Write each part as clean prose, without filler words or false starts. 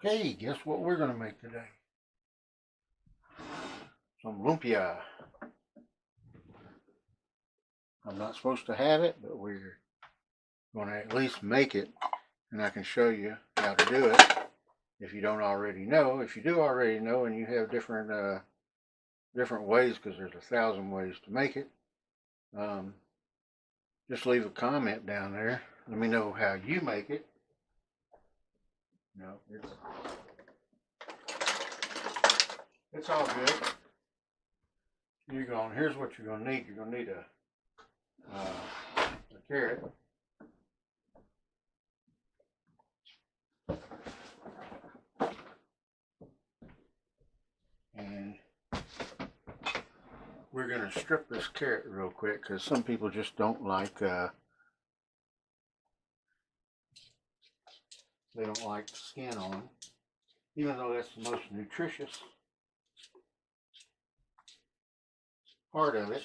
Okay, guess what we're going to make today? Some lumpia. I'm not supposed to have it, but we're going to at least make it, and I can show you how to do it if you don't already know. If you do already know and you have different ways, because there's 1,000 ways to make it, just leave a comment down there. Let me know how you make it. No, it's all good. Here's what you're going to need. You're going to need a carrot. And we're going to strip this carrot real quick because some people just don't like they don't like the skin on, even though that's the most nutritious part of it.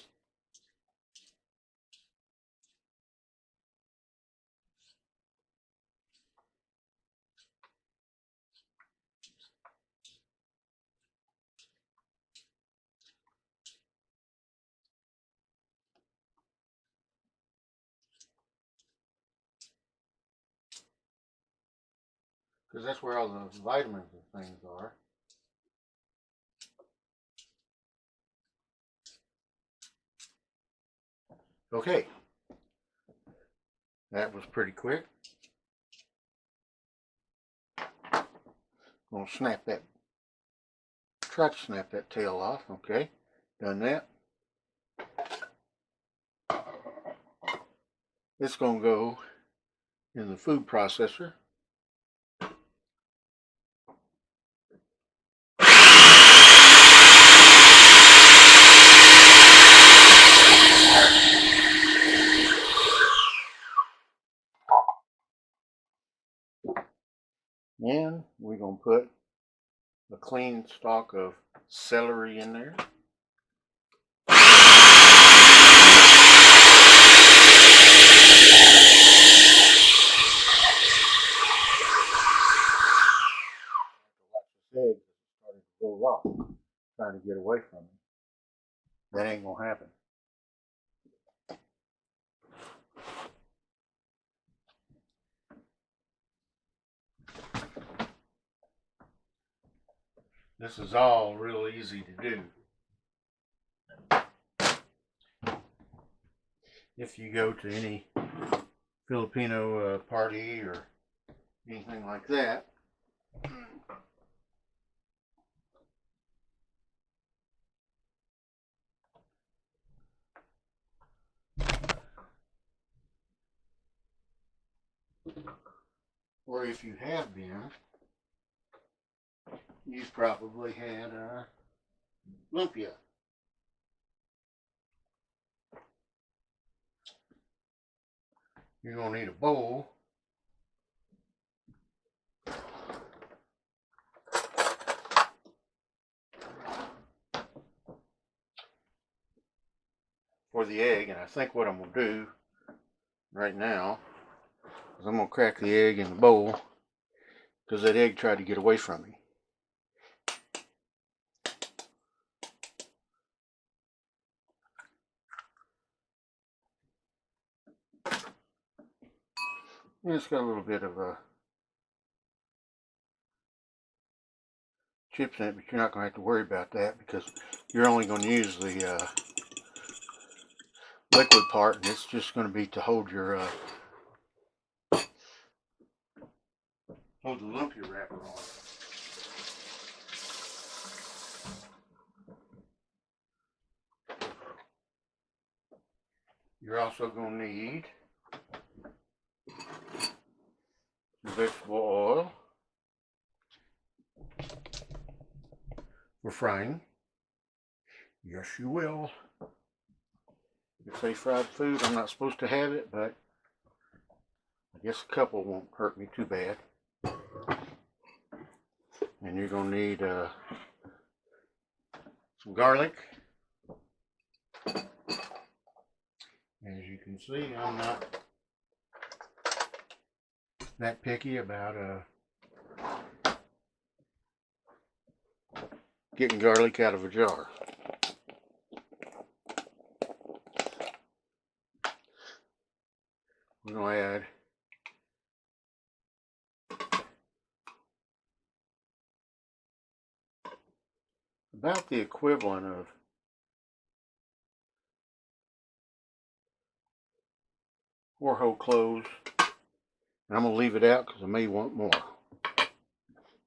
Because that's where all the vitamins and things are. Okay, that was pretty quick. I'm going to try to snap that tail off. Okay, done that. It's going to go in the food processor. And we're going to put a clean stalk of celery in there. Egg started to roll off, trying to get away from me. That ain't going to happen. This is all real easy to do. If you go to any Filipino party or anything like that, or if you have been, you've probably had lumpia. You're going to need a bowl. For the egg, and I think what I'm going to do right now is I'm going to crack the egg in the bowl because that egg tried to get away from me. And it's got a little bit of chips in it, but you're not going to have to worry about that because you're only going to use the liquid part, and it's just going to be to hold your hold the lumpia wrapper on. You're also going to need vegetable oil for frying. Yes, you will. It's a fried food. I'm not supposed to have it, but I guess a couple won't hurt me too bad. And you're going to need some garlic. As you can see, I'm not that picky about getting garlic out of a jar. We're going to add about the equivalent of four whole cloves. And I'm going to leave it out because I may want more.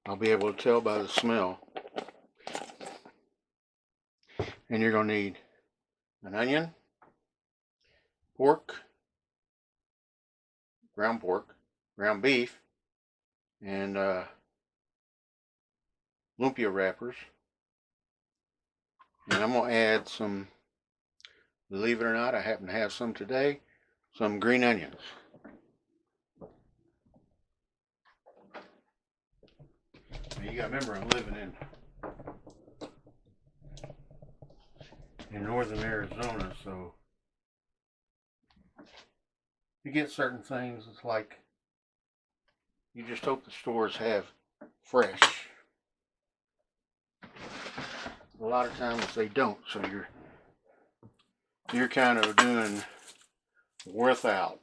I'll be able to tell by the smell. And you're going to need an onion, pork, ground beef, and lumpia wrappers. And I'm going to add some, believe it or not, I happen to have some today, some green onions. Now you got to remember, I'm living in northern Arizona, so you get certain things, it's like you just hope the stores have fresh. A lot of times they don't, so you're kind of doing without.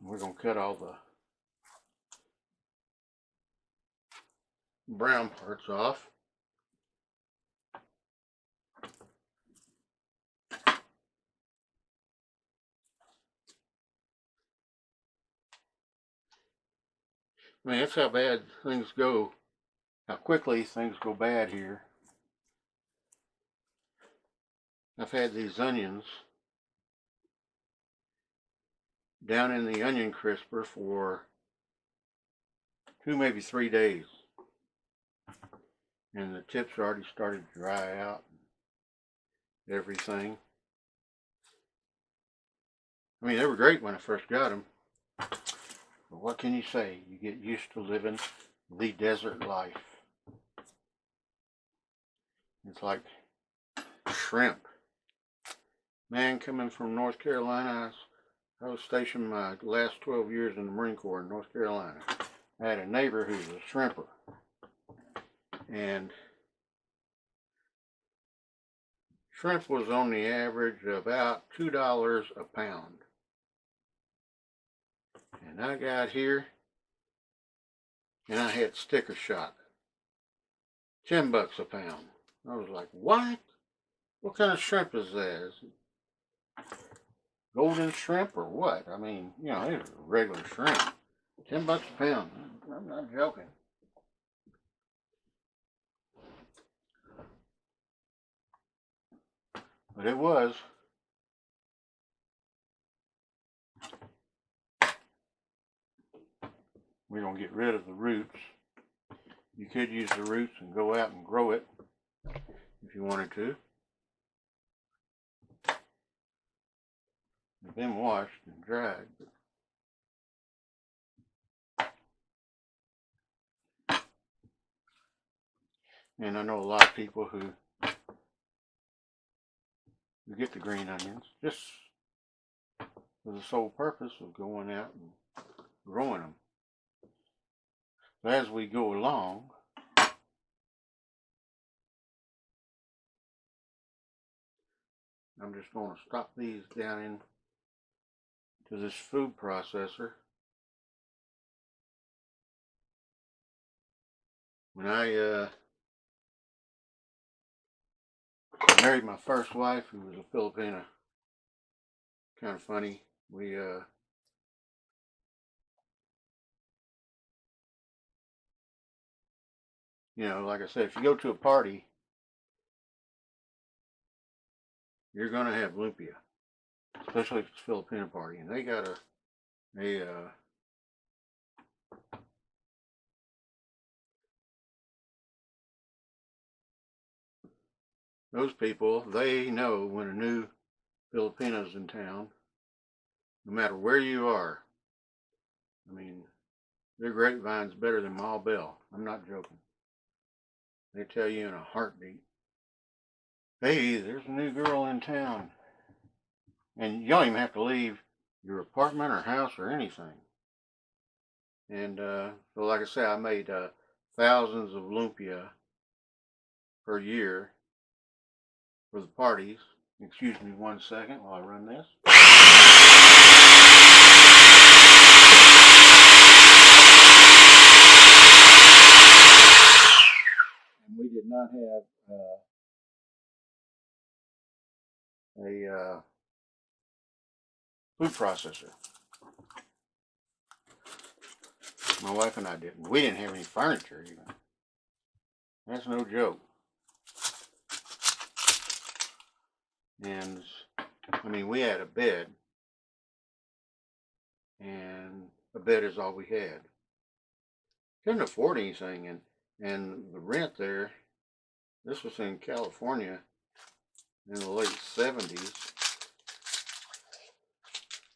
We're going to cut all the brown parts off. I mean, that's how bad things go, how quickly things go bad here. I've had these onions down in the onion crisper for 2, maybe 3 days. And the tips already started to dry out and everything. I mean, they were great when I first got them. But what can you say? You get used to living the desert life. It's like shrimp. Man, coming from North Carolina, I was stationed my last 12 years in the Marine Corps in North Carolina. I had a neighbor who was a shrimper. And shrimp was on the average about $2 a pound. And I got here and I had sticker shock. $10 a pound. I was like, what? What kind of shrimp is that? Is it golden shrimp or what? I mean, you know, it's regular shrimp. $10 a pound. I'm not joking. But it was. We're going to get rid of the roots. You could use the roots and go out and grow it if you wanted to. They've been washed and dried. And I know a lot of people who get the green onions just for the sole purpose of going out and growing them. But as we go along, I'm just going to stop these down into this food processor. When I married my first wife, who was a Filipina, kind of funny. We you know, like I said, if you go to a party, you're going to have lumpia, especially if it's a Filipino party. And they got those people, they know when a new Filipino's in town, no matter where you are. I mean, their grapevine's better than Ma Bell. I'm not joking. They tell you in a heartbeat, hey, there's a new girl in town. And you don't even have to leave your apartment or house or anything. And so like I say, I made thousands of lumpia per year for the parties. Excuse me 1 second while I run this. And we did not have a food processor. My wife and I didn't. We didn't have any furniture even. That's no joke. And I mean, we had a bed, and a bed is all we had. Couldn't afford anything, and the rent there. This was in California in the late 70s.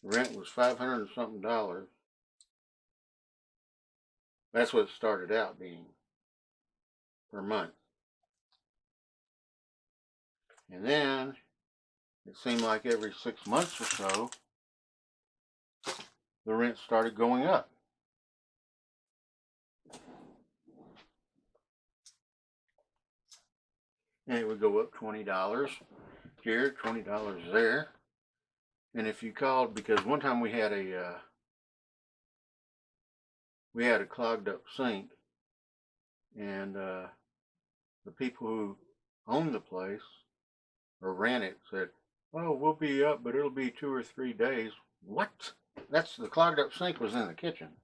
The rent was $500 and something. That's what it started out being per month. And then it seemed like every 6 months or so, the rent started going up. And it would go up $20 here, $20 there. And if you called, because one time we had a clogged up sink, and the people who owned the place or ran it said, "Oh, we'll be up, but it'll be 2 or 3 days." What? That's the clogged up sink was in the kitchen,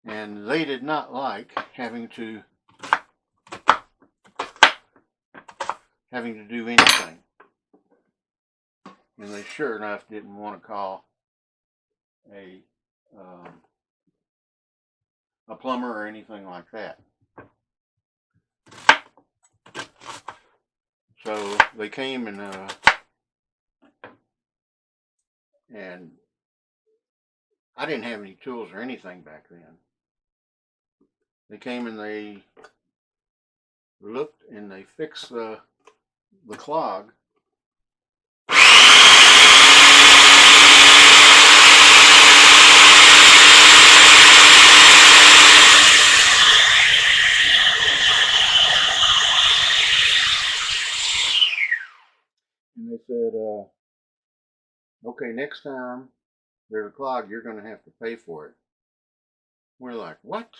and they did not like having to do anything, and they sure enough didn't want to call a plumber or anything like that. So they came and I didn't have any tools or anything back then. They came and they looked and they fixed the clog. And they said, okay, next time there's a clog, you're going to have to pay for it. We're like, what?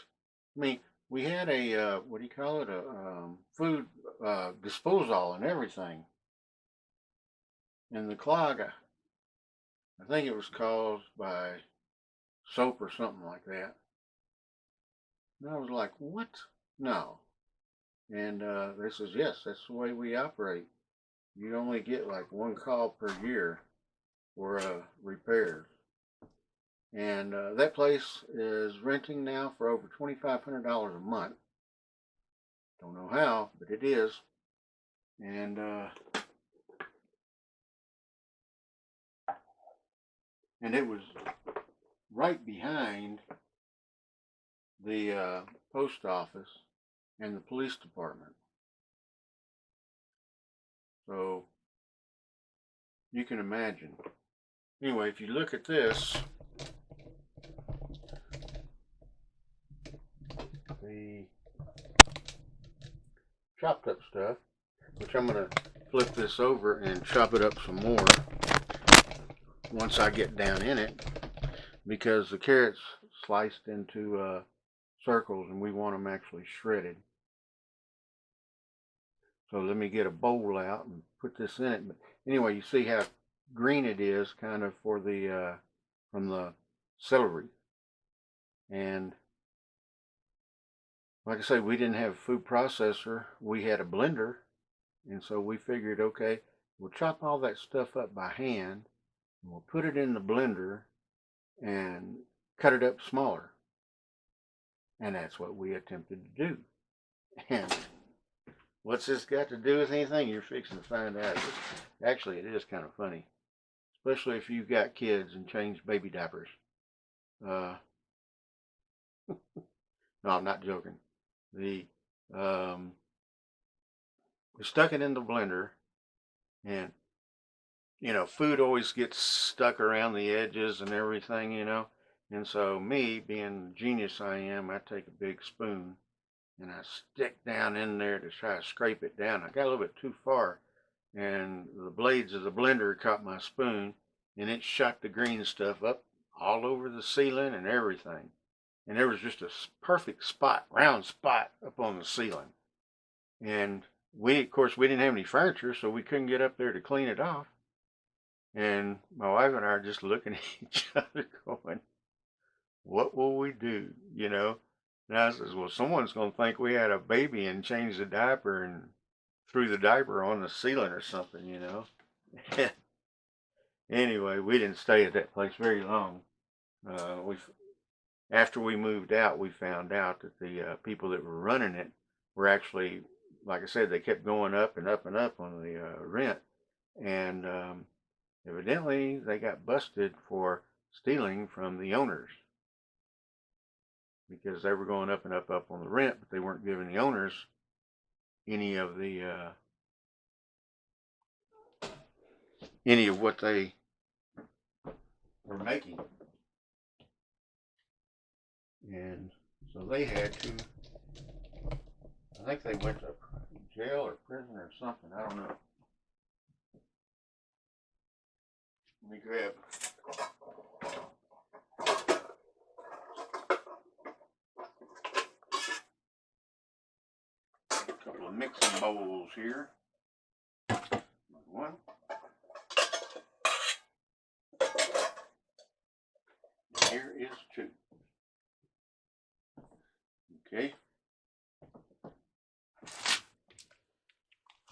I mean, we had a, what do you call it, a food disposal and everything. And the clog, I think it was caused by soap or something like that. And I was like, what? No. And they says, yes, that's the way we operate. You only get like 1 call per year for repairs. And that place is renting now for over $2,500 a month. Don't know how, but it is. And it was right behind the post office and the police department. So you can imagine. Anyway, if you look at this, the chopped up stuff, which I'm going to flip this over and chop it up some more once I get down in it, because the carrots sliced into circles and we want them actually shredded. So let me get a bowl out and put this in it. But anyway, you see how green it is, kind of for the from the celery. And like I say, we didn't have a food processor. We had a blender, and so we figured, okay, we'll chop all that stuff up by hand, and we'll put it in the blender and cut it up smaller. And that's what we attempted to do. And what's this got to do with anything? You're fixing to find out. Actually, it is kind of funny, especially if you've got kids and change baby diapers. No, I'm not joking. We stuck it in the blender, and you know, food always gets stuck around the edges and everything, you know. And so me, being the genius I am, I take a big spoon and I stick down in there to try to scrape it down. I got a little bit too far, and the blades of the blender caught my spoon, and it shot the green stuff up all over the ceiling and everything. And there was just a perfect spot, round spot up on the ceiling. And we, of course, we didn't have any furniture, so we couldn't get up there to clean it off. And my wife and I are just looking at each other going, what will we do? You know? And I says, well, someone's going to think we had a baby and changed the diaper and threw the diaper on the ceiling or something, you know? Anyway, we didn't stay at that place very long. After we moved out, we found out that the people that were running it were actually, like I said, they kept going up and up and up on the rent. And evidently, they got busted for stealing from the owners, because they were going up and up on the rent, but they weren't giving the owners any of what they were making. And so they had to, I think they went to jail or prison or something, I don't know. Let me grab a couple of mixing bowls here. One. And here is two. Okay.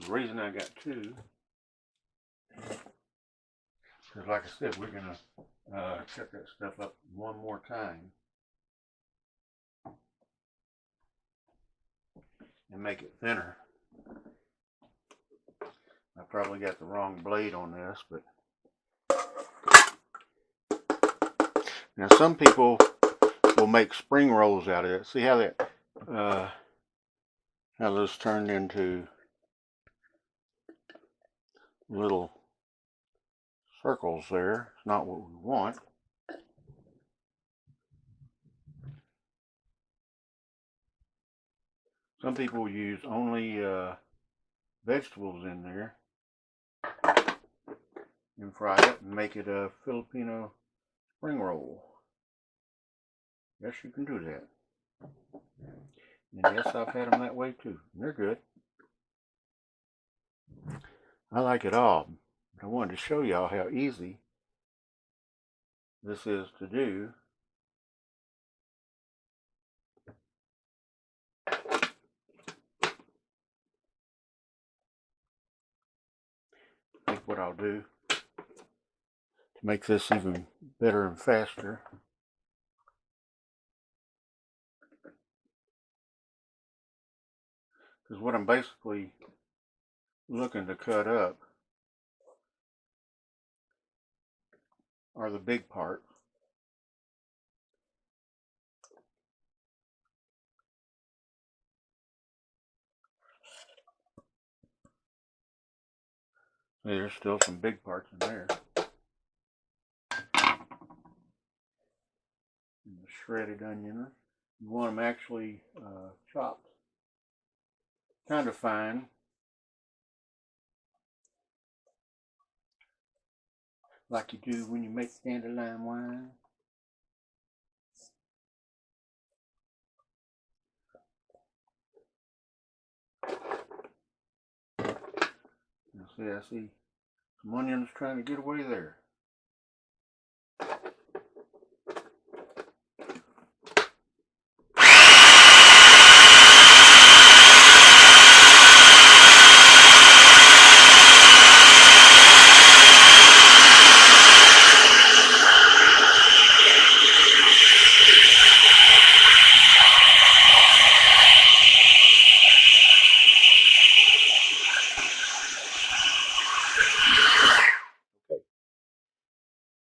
The reason I got two, because like I said, we're going to cut that stuff up one more time and make it thinner. I probably got the wrong blade on this, but now some people will make spring rolls out of it. See how that how those turned into little circles there. It's not what we want. Some people use only vegetables in there and fry it and make it a Filipino spring roll. Yes, you can do that. And yes, I've had them that way too. And they're good. I like it all. I wanted to show y'all how easy this is to do. I think what I'll do to make this even better and faster, because what I'm basically looking to cut up are the big parts. There's still some big parts in there. And the shredded onion. You want them actually chopped kind of fine, like you do when you make dandelion wine. I see some onions trying to get away there.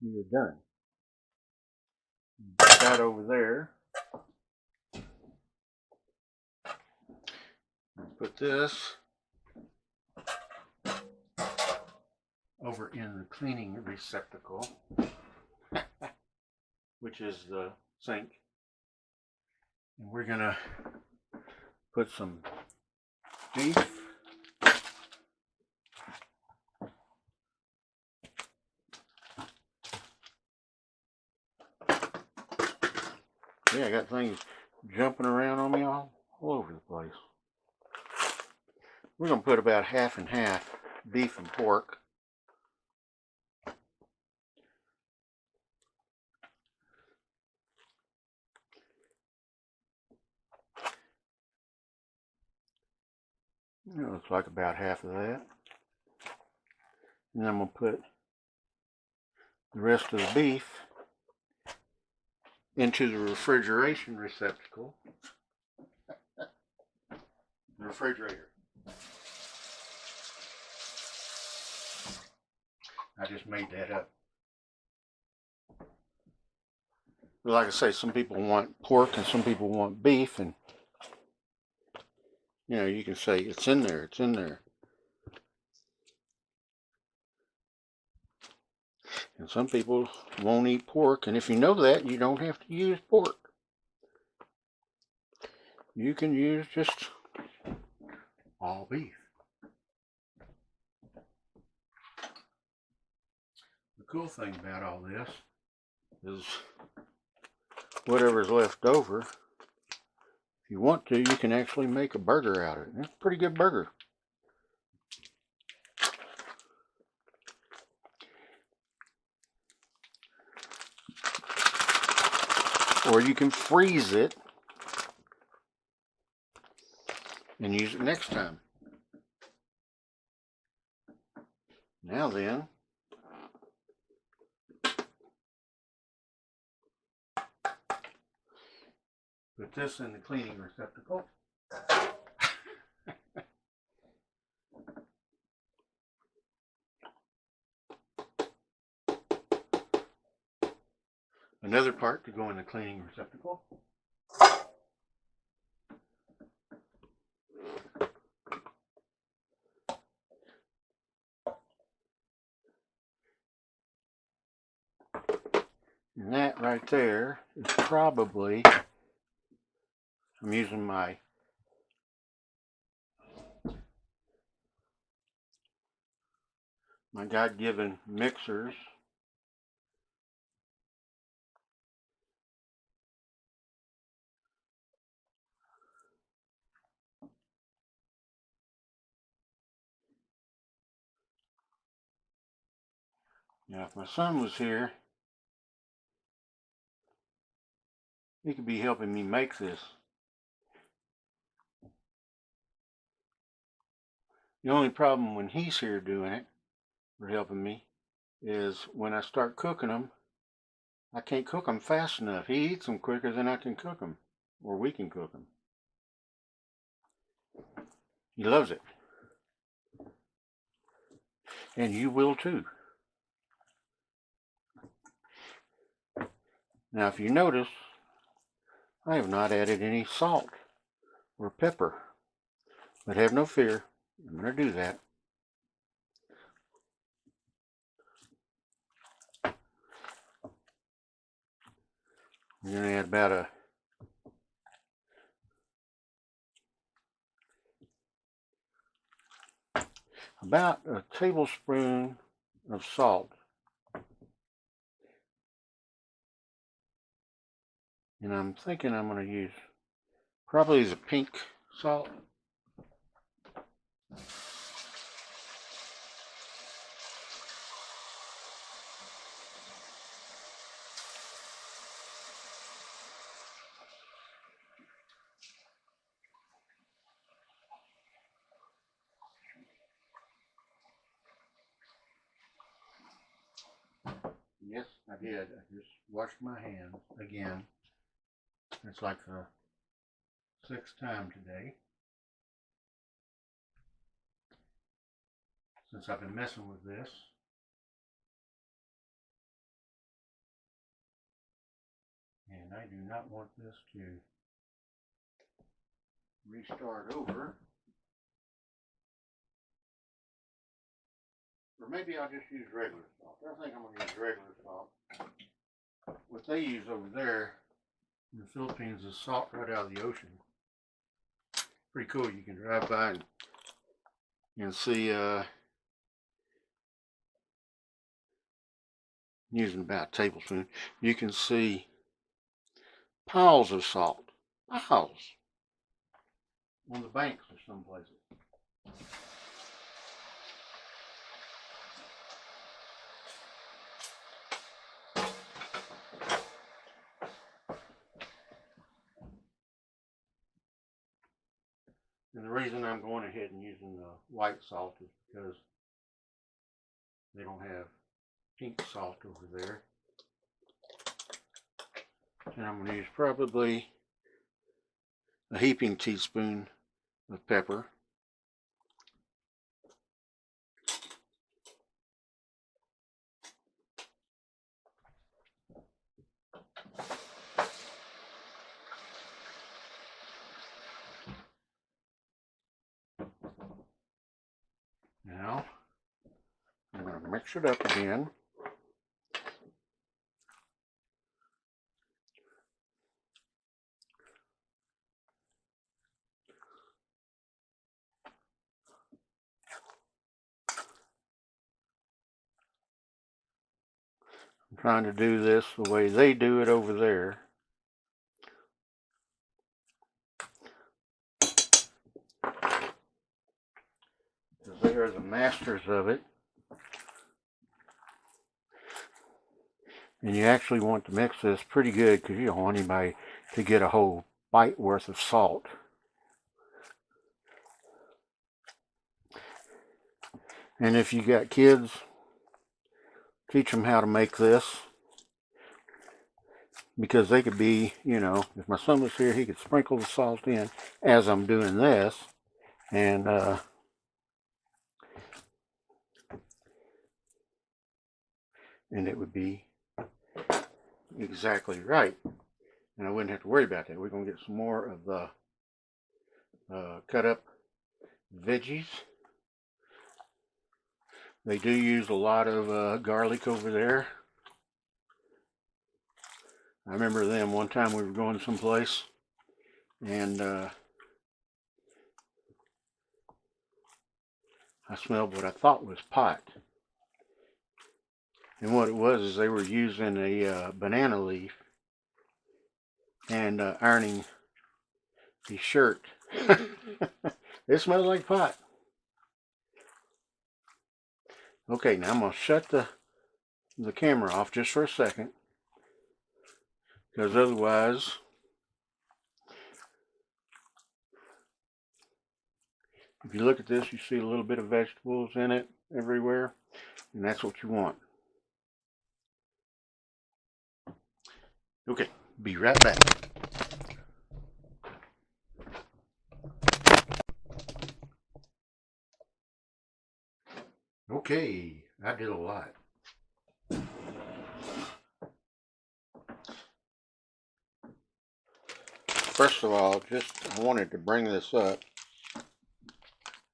You're done. Put that over there. Put this over in the cleaning receptacle, which is the sink. And we're gonna put some beef. Yeah, I got things jumping around on me all over the place. We're gonna put about half and half, beef and pork. It looks like about half of that. And then I'm going to put the rest of the beef into the refrigeration receptacle. The refrigerator. I just made that up. But like I say, some people want pork and some people want beef, and you know, you can say it's in there, it's in there. And some people won't eat pork, and if you know that, you don't have to use pork. You can use just all beef. The cool thing about all this is whatever's left over, if you want to, you can actually make a burger out of it. It's a pretty good burger. Or you can freeze it and use it next time. Now then, put this in the cleaning receptacle. Another part to go in the cleaning receptacle. And that right there is probably, I'm using my God-given mixers. Now, if my son was here, he could be helping me make this. The only problem when he's here doing it, or helping me, is when I start cooking them, I can't cook them fast enough. He eats them quicker than I can cook them, or we can cook them. He loves it. And you will too. Now, if you notice, I have not added any salt or pepper. But have no fear, I'm going to do that. I'm going to add about a tablespoon of salt. And I'm thinking I'm going to use probably the pink salt. Yes, I did. I just washed my hands again. It's like the 6th time today since I've been messing with this. And I do not want this to restart over. Or maybe I'll just use regular salt. I think I'm going to use regular salt. What they use over there in the Philippines is salt right out of the ocean. Pretty cool. You can drive by and see, using about a tablespoon, you can see piles of salt. Piles. On the banks or some places. And the reason I'm going ahead and using the white salt is because they don't have pink salt over there. And I'm going to use probably a heaping teaspoon of pepper. Now, I'm going to mix it up again. I'm trying to do this the way they do it over there. Because they are the masters of it. And you actually want to mix this pretty good because you don't want anybody to get a whole bite worth of salt. And if you got kids, teach them how to make this. Because they could be, you know, if my son was here, he could sprinkle the salt in as I'm doing this. And it would be exactly right. And I wouldn't have to worry about that. We're going to get some more of the cut up veggies. They do use a lot of garlic over there. I remember them one time we were going someplace and I smelled what I thought was pot. And what it was is they were using a banana leaf and ironing the shirt. It smells like pot. Okay, now I'm going to shut the camera off just for a second. Because otherwise, if you look at this, you see a little bit of vegetables in it everywhere. And that's what you want. Okay, be right back. Okay, I did a lot. First of all, I wanted to bring this up.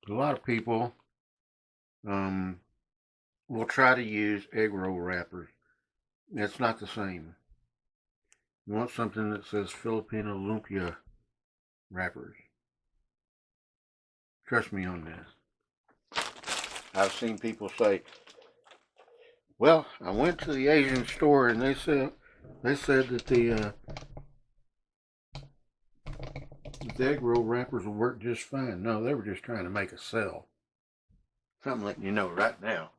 A lot of people will try to use egg roll wrappers. It's not the same. You want something that says Filipino Lumpia wrappers. Trust me on this. I've seen people say, well, I went to the Asian store and they said that the egg roll wrappers will work just fine. No, they were just trying to make a sell. So I'm letting you know right now.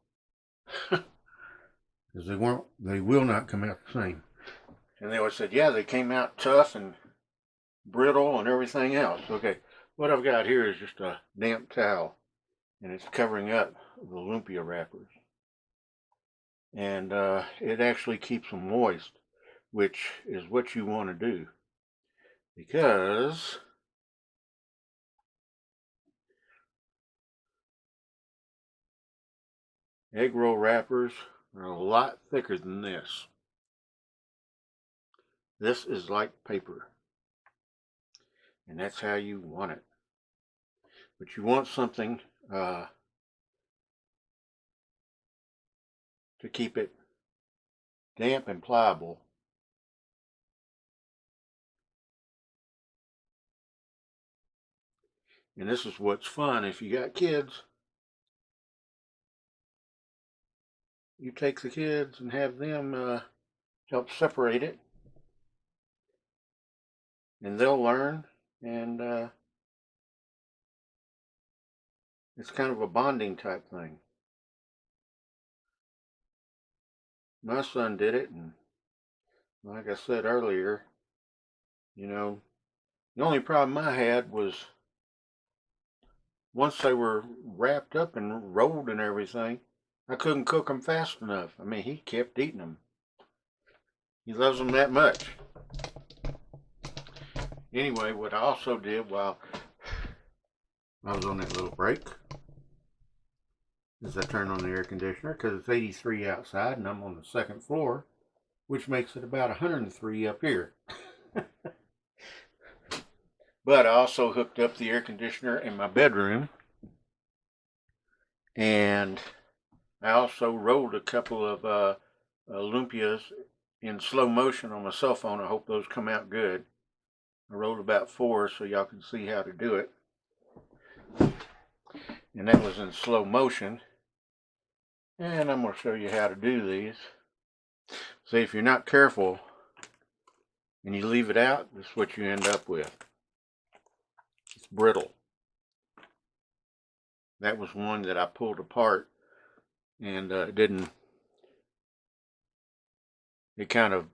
Because they will not come out the same. And they always said, yeah, they came out tough and brittle and everything else. Okay, what I've got here is just a damp towel. And it's covering up the lumpia wrappers. And it actually keeps them moist, which is what you want to do. Because egg roll wrappers are a lot thicker than this. This is like paper. And that's how you want it. But you want something to keep it damp and pliable. And this is what's fun. If you got kids, you take the kids and have them help separate it, and they'll learn. And it's kind of a bonding type thing. My son did it, and like I said earlier, you know, the only problem I had was once they were wrapped up and rolled and everything, I couldn't cook them fast enough. I mean, he kept eating them. He loves them that much. Anyway, what I also did while I was on that little break is I turned on the air conditioner because it's 83 outside and I'm on the second floor, which makes it about 103 up here. But I also hooked up the air conditioner in my bedroom, and I also rolled a couple of lumpias in slow motion on my cell phone. I hope those come out good. I rolled about 4 so y'all can see how to do it. And that was in slow motion. And I'm going to show you how to do these. See, if you're not careful and you leave it out, this is what you end up with. It's brittle. That was one that I pulled apart and it kind of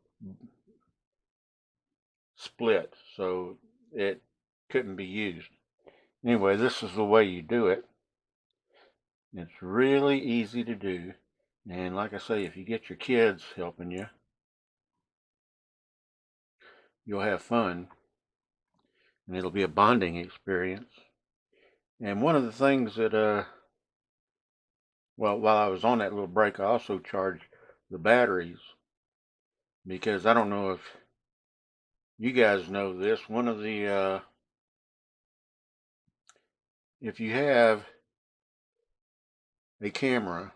split, so it couldn't be used. Anyway, this is the way you do it. It's really easy to do, and like I say, if you get your kids helping you, you'll have fun, and it'll be a bonding experience. And one of the things that well, while I was on that little break, I also charged the batteries, because I don't know if you guys know this. One of the if you have a camera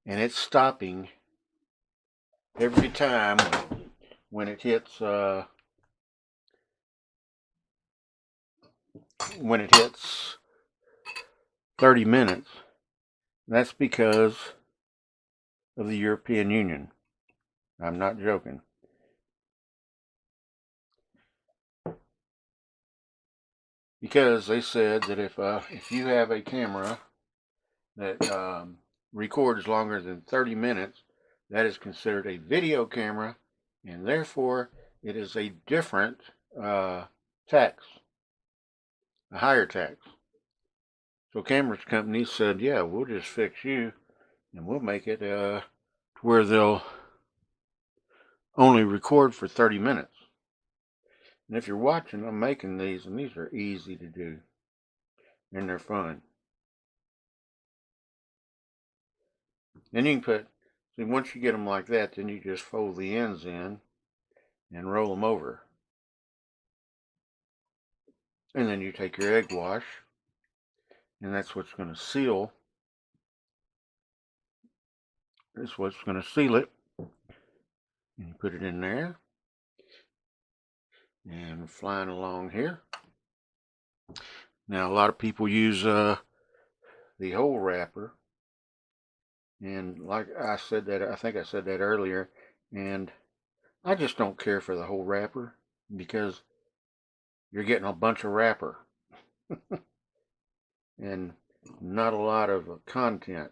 and it's stopping every time when it hits 30 minutes, that's because of the European Union. I'm not joking. Because they said that if you have a camera that records longer than 30 minutes, that is considered a video camera, and therefore it is a different tax, a higher tax. So cameras companies said, yeah, we'll just fix you and we'll make it to where they'll only record for 30 minutes. And if you're watching, I'm making these, and these are easy to do, and they're fun. Then you can see, once you get them like that, then you just fold the ends in and roll them over. And then you take your egg wash, and that's what's going to seal. That's what's going to seal it. And you put it in there. And flying along here. Now, a lot of people use the whole wrapper. And like I said that, I think I said that earlier. And I just don't care for the whole wrapper, because you're getting a bunch of wrapper and not a lot of content.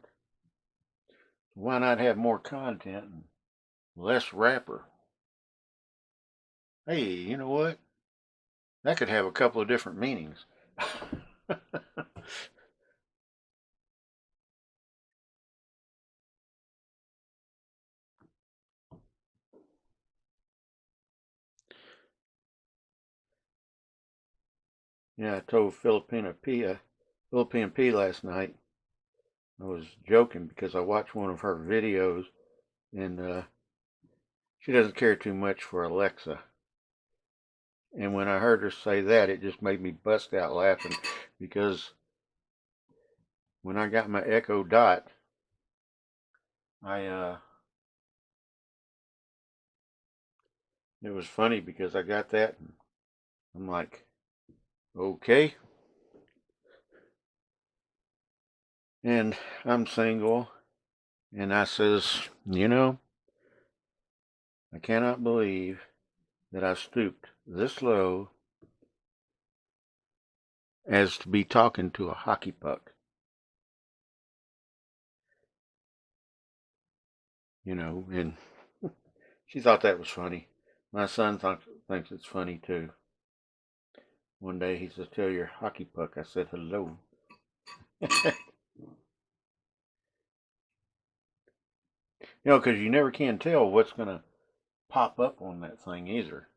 Why not have more content and less wrapper? Hey, you know what? That could have a couple of different meanings. Yeah, I told Filipino P last night. I was joking because I watched one of her videos, and she doesn't care too much for Alexa. And when I heard her say that, it just made me bust out laughing, because when I got my Echo Dot, it was funny because I got that and I'm like, okay. And I'm single. And I says, I cannot believe that I stooped this low as to be talking to a hockey puck. And she thought that was funny. My son thinks it's funny too. One day he says, tell your hockey puck I said hello. Because you never can tell what's going to pop up on that thing either.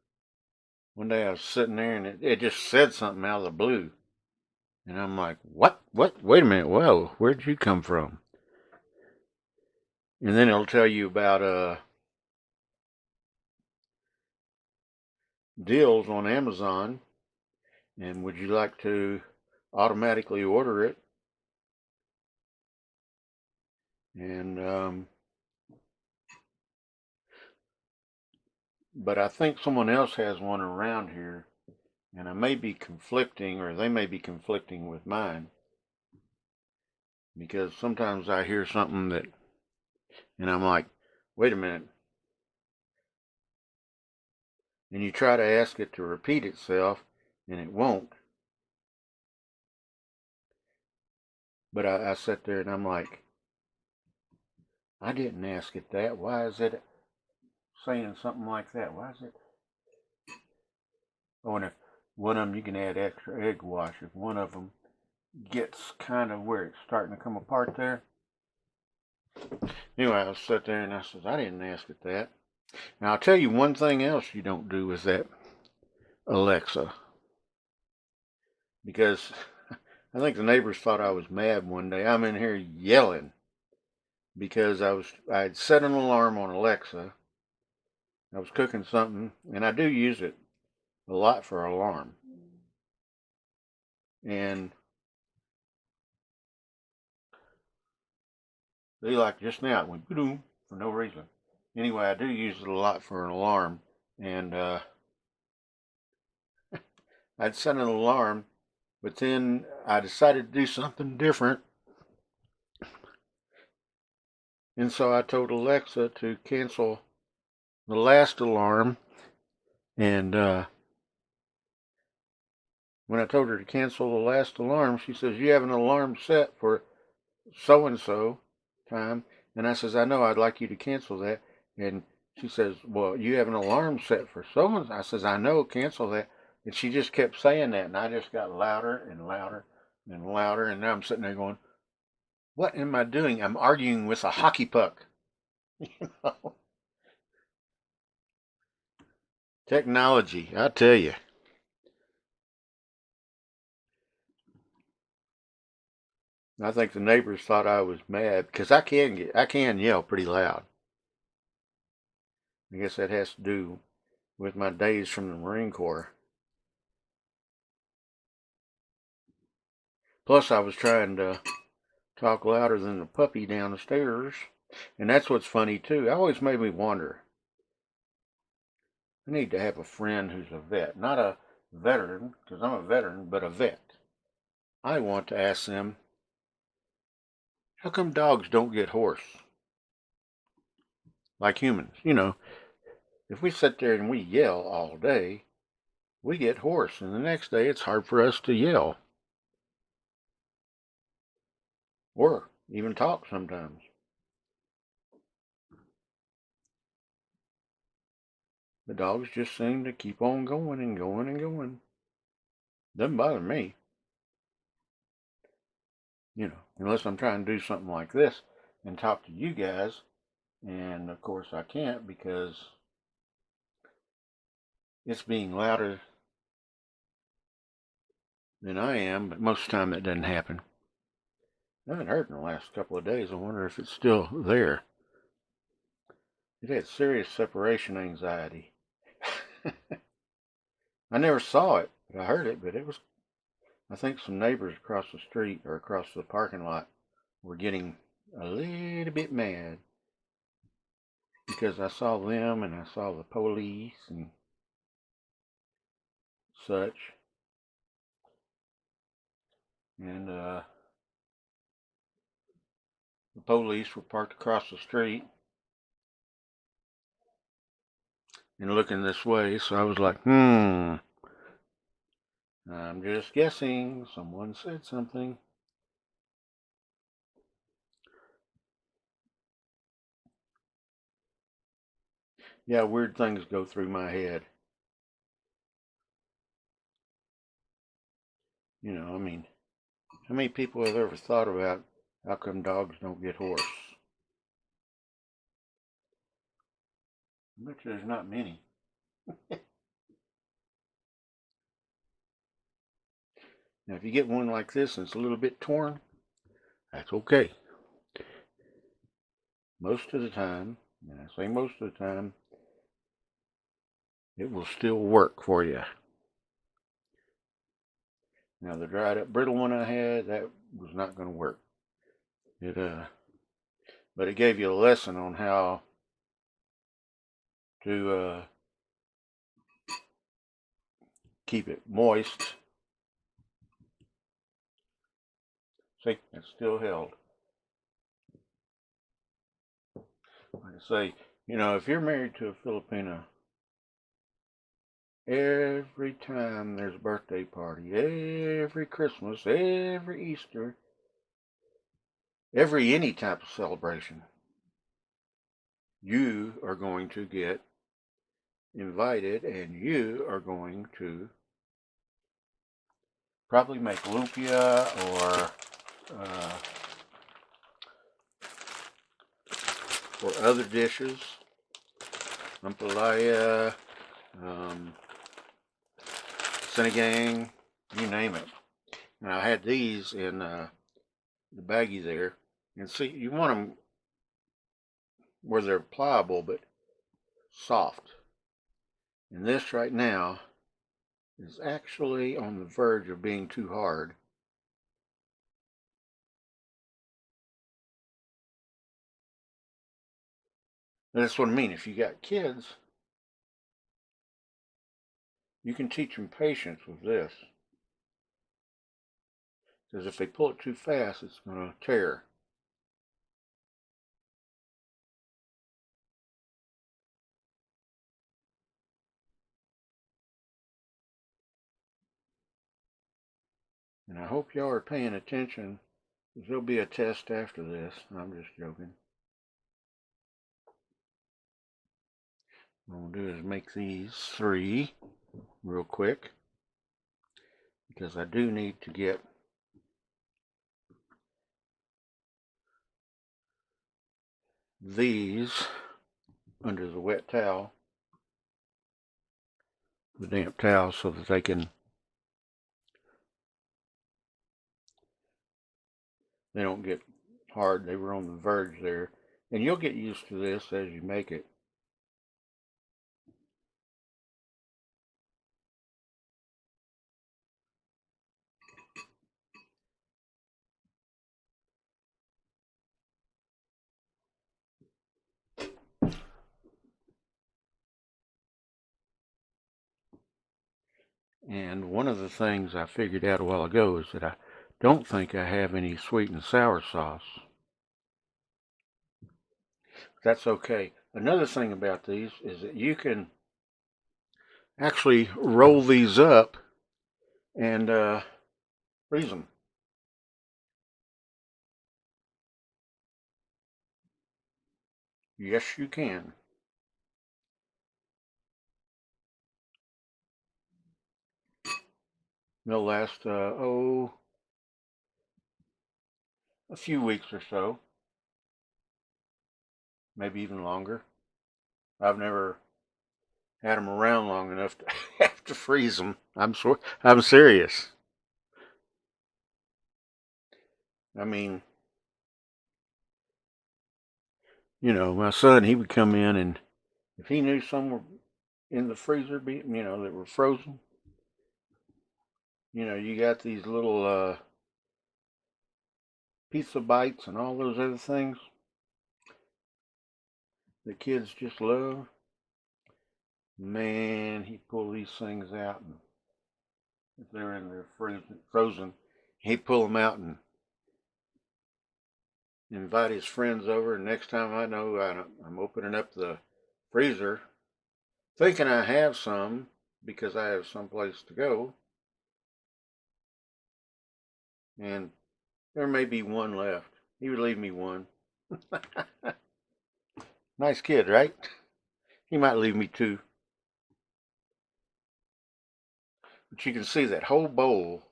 One day I was sitting there and it just said something out of the blue. And I'm like, what? What? Wait a minute. Whoa, where'd you come from? And then it'll tell you about deals on Amazon. And would you like to automatically order it? And but I think someone else has one around here, and I may be conflicting, or they may be conflicting with mine, because sometimes I hear something and I'm like, wait a minute, and you try to ask it to repeat itself, and it won't. But I sit there and I'm like, I didn't ask it that. Why is it saying something like that? Why is it? Oh, and if one of them you can add extra egg wash. If one of them gets kind of where it's starting to come apart there. Anyway, I sat there and I said, I didn't ask it that. Now I'll tell you one thing else you don't do with that Alexa, because I think the neighbors thought I was mad one day. I'm in here yelling because I'd set an alarm on Alexa. I was cooking something, and I do use it a lot for alarm. And they like just now it went boom for no reason. Anyway, I do use it a lot for an alarm, and I'd set an alarm, but then I decided to do something different. And so I told Alexa to cancel the last alarm. And when I told her to cancel the last alarm, she says, you have an alarm set for so and so time. And I says, I know, I'd like you to cancel that. And she says, well, you have an alarm set for so and so. I says, I know, cancel that. And she just kept saying that. And I just got louder and louder and louder. And now I'm sitting there going, what am I doing? I'm arguing with a hockey puck. Technology, I tell you. I think the neighbors thought I was mad because I can yell pretty loud. I guess that has to do with my days from the Marine Corps. Plus, I was trying to talk louder than the puppy down the stairs, and that's what's funny too. It always made me wonder. I need to have a friend who's a vet, not a veteran, because I'm a veteran, but a vet. I want to ask them, how come dogs don't get hoarse like humans? If we sit there and we yell all day, we get hoarse, and the next day it's hard for us to yell or even talk sometimes. The dogs just seem to keep on going and going and going. Doesn't bother me, unless I'm trying to do something like this and talk to you guys. And of course I can't because it's being louder than I am, but most of the time that doesn't happen. I haven't heard in the last couple of days. I wonder if it's still there. It had serious separation anxiety. I never saw it, but I heard it. But I think some neighbors across the street or across the parking lot were getting a little bit mad because I saw them and I saw the police and such. And the police were parked across the street and looking this way, so I was like, I'm just guessing. Someone said something. Yeah, weird things go through my head. You know, I mean, how many people have ever thought about how come dogs don't get hoarse? I bet you there's not many. Now, if you get one like this and it's a little bit torn, that's okay. Most of the time, and I say most of the time, it will still work for you. Now, the dried up brittle one I had, that was not going to work. But it gave you a lesson on how to keep it moist. See, it's still held. Like I say, you know, if you're married to a Filipino, every time there's a birthday party, every Christmas, every Easter, every any type of celebration, you are going to get invited and you are going to probably make lumpia or other dishes, ampalaya, sinigang, you name it. And I had these in the baggie there. And see, you want them where they're pliable but soft. And this right now is actually on the verge of being too hard. And that's what I mean. If you got kids, you can teach them patience with this. Because if they pull it too fast, it's going to tear. And I hope y'all are paying attention, because there'll be a test after this. I'm just joking. What I'm going to do is make these 3 real quick, because I do need to get these under the wet towel, the damp towel, so that they don't get hard. They were on the verge there. And you'll get used to this as you make it. And one of the things I figured out a while ago is that I don't think I have any sweet and sour sauce. That's okay. Another thing about these is that you can actually roll these up and freeze them. Yes, you can. They'll last, a few weeks or so. Maybe even longer. I've never had them around long enough to have to freeze them. I'm serious. I mean, you know, my son, he would come in, and if he knew some were in the freezer, that were frozen, you got these little pizza bites and all those other things. the kids just love. Man, he pull these things out, and if they're in there frozen, he pull them out and invite his friends over. And next time I know, I'm opening up the freezer, thinking I have some because I have someplace to go, and there may be one left. He would leave me one. Nice kid, right? He might leave me two. But you can see that whole bowl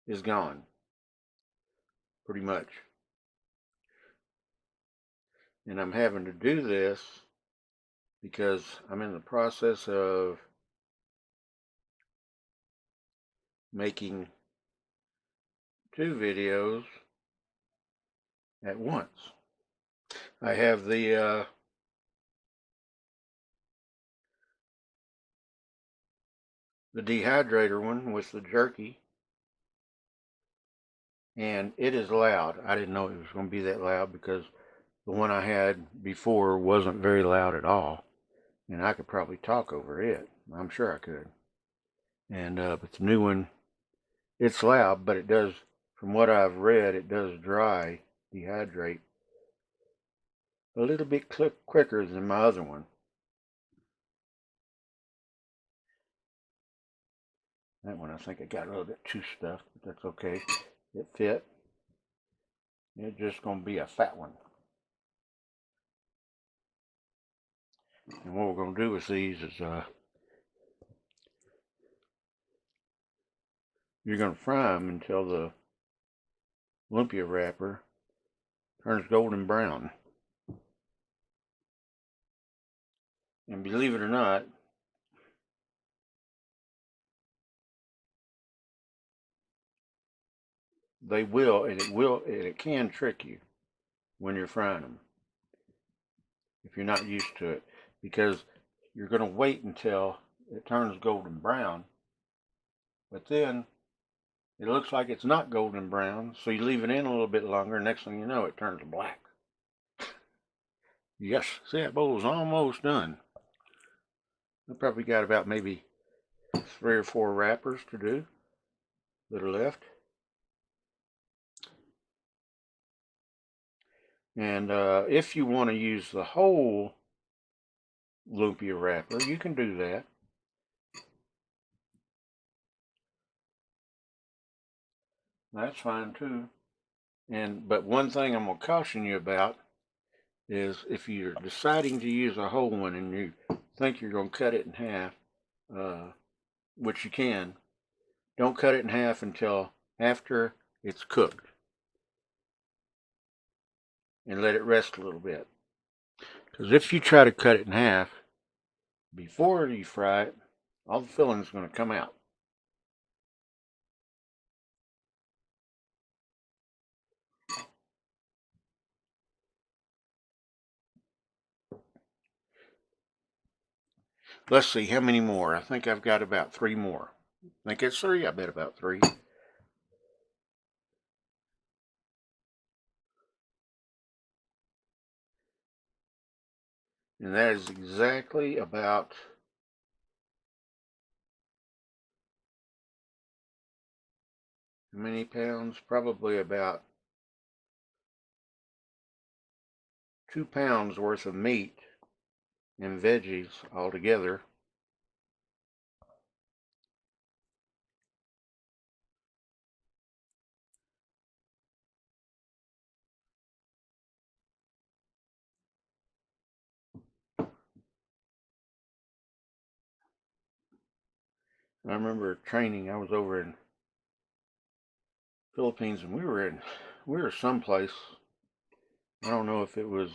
is gone, pretty much. And I'm having to do this because I'm in the process of making 2 videos at once. I have the dehydrator one with the jerky, and it is loud. I didn't know it was going to be that loud because the one I had before wasn't very loud at all, and I could probably talk over it. I'm sure I could. And but the new one, it's loud, but it does, from what I've read, it does dehydrate a little bit quicker than my other one. That one I think I got a little bit too stuffed, but that's okay. It fit. It's just going to be a fat one. And what we're going to do with these is you're going to fry them until the lumpia wrapper turns golden brown. And believe it or not, they will, and it can trick you when you're frying them if you're not used to it, because you're going to wait until it turns golden brown, but then it looks like it's not golden brown, so you leave it in a little bit longer, and next thing you know, it turns black. Yes, see, that bowl's almost done. I probably got about maybe 3 or 4 wrappers to do that are left. And if you want to use the whole lumpia wrapper, you can do that. That's fine too. But one thing I'm going to caution you about is if you're deciding to use a whole one and you think you're going to cut it in half, which you can, don't cut it in half until after it's cooked. And let it rest a little bit. Because if you try to cut it in half before you fry it, all the filling is going to come out. Let's see, how many more? I think I've got about 3 more. I think it's 3. I bet about 3. And that is exactly about how many pounds? Probably about 2 pounds worth of meat and veggies altogether. I remember training. I was over in Philippines, and we were someplace. I don't know if it was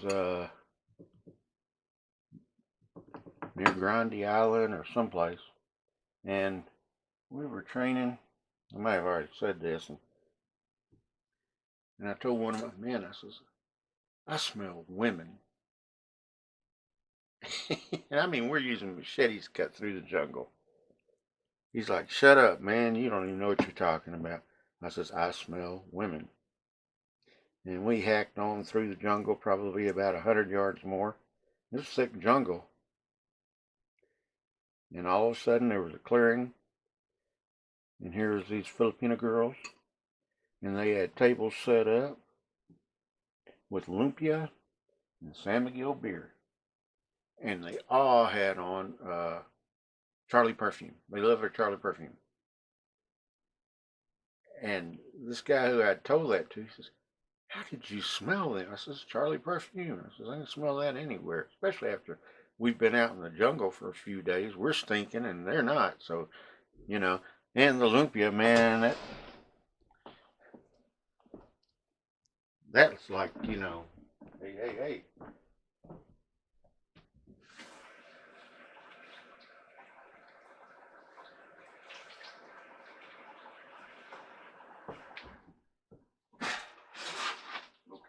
near Grande Island or someplace, and we were training. I might have already said this, and I told one of my men, I says, I smell women. And I mean, we're using machetes to cut through the jungle. He's like, shut up, man. You don't even know what you're talking about. I says, I smell women. And we hacked on through the jungle, probably about 100 yards more. It was a thick jungle. And all of a sudden, there was a clearing. And here's these Filipino girls. And they had tables set up with lumpia and San Miguel beer. And they all had on Charlie perfume. They love their Charlie perfume. And this guy who I told that to, he says, how did you smell that? I says, Charlie perfume. I says, I can smell that anywhere, especially after we've been out in the jungle for a few days. We're stinking and they're not. So, you know, and the lumpia, man, that's like, you know, hey.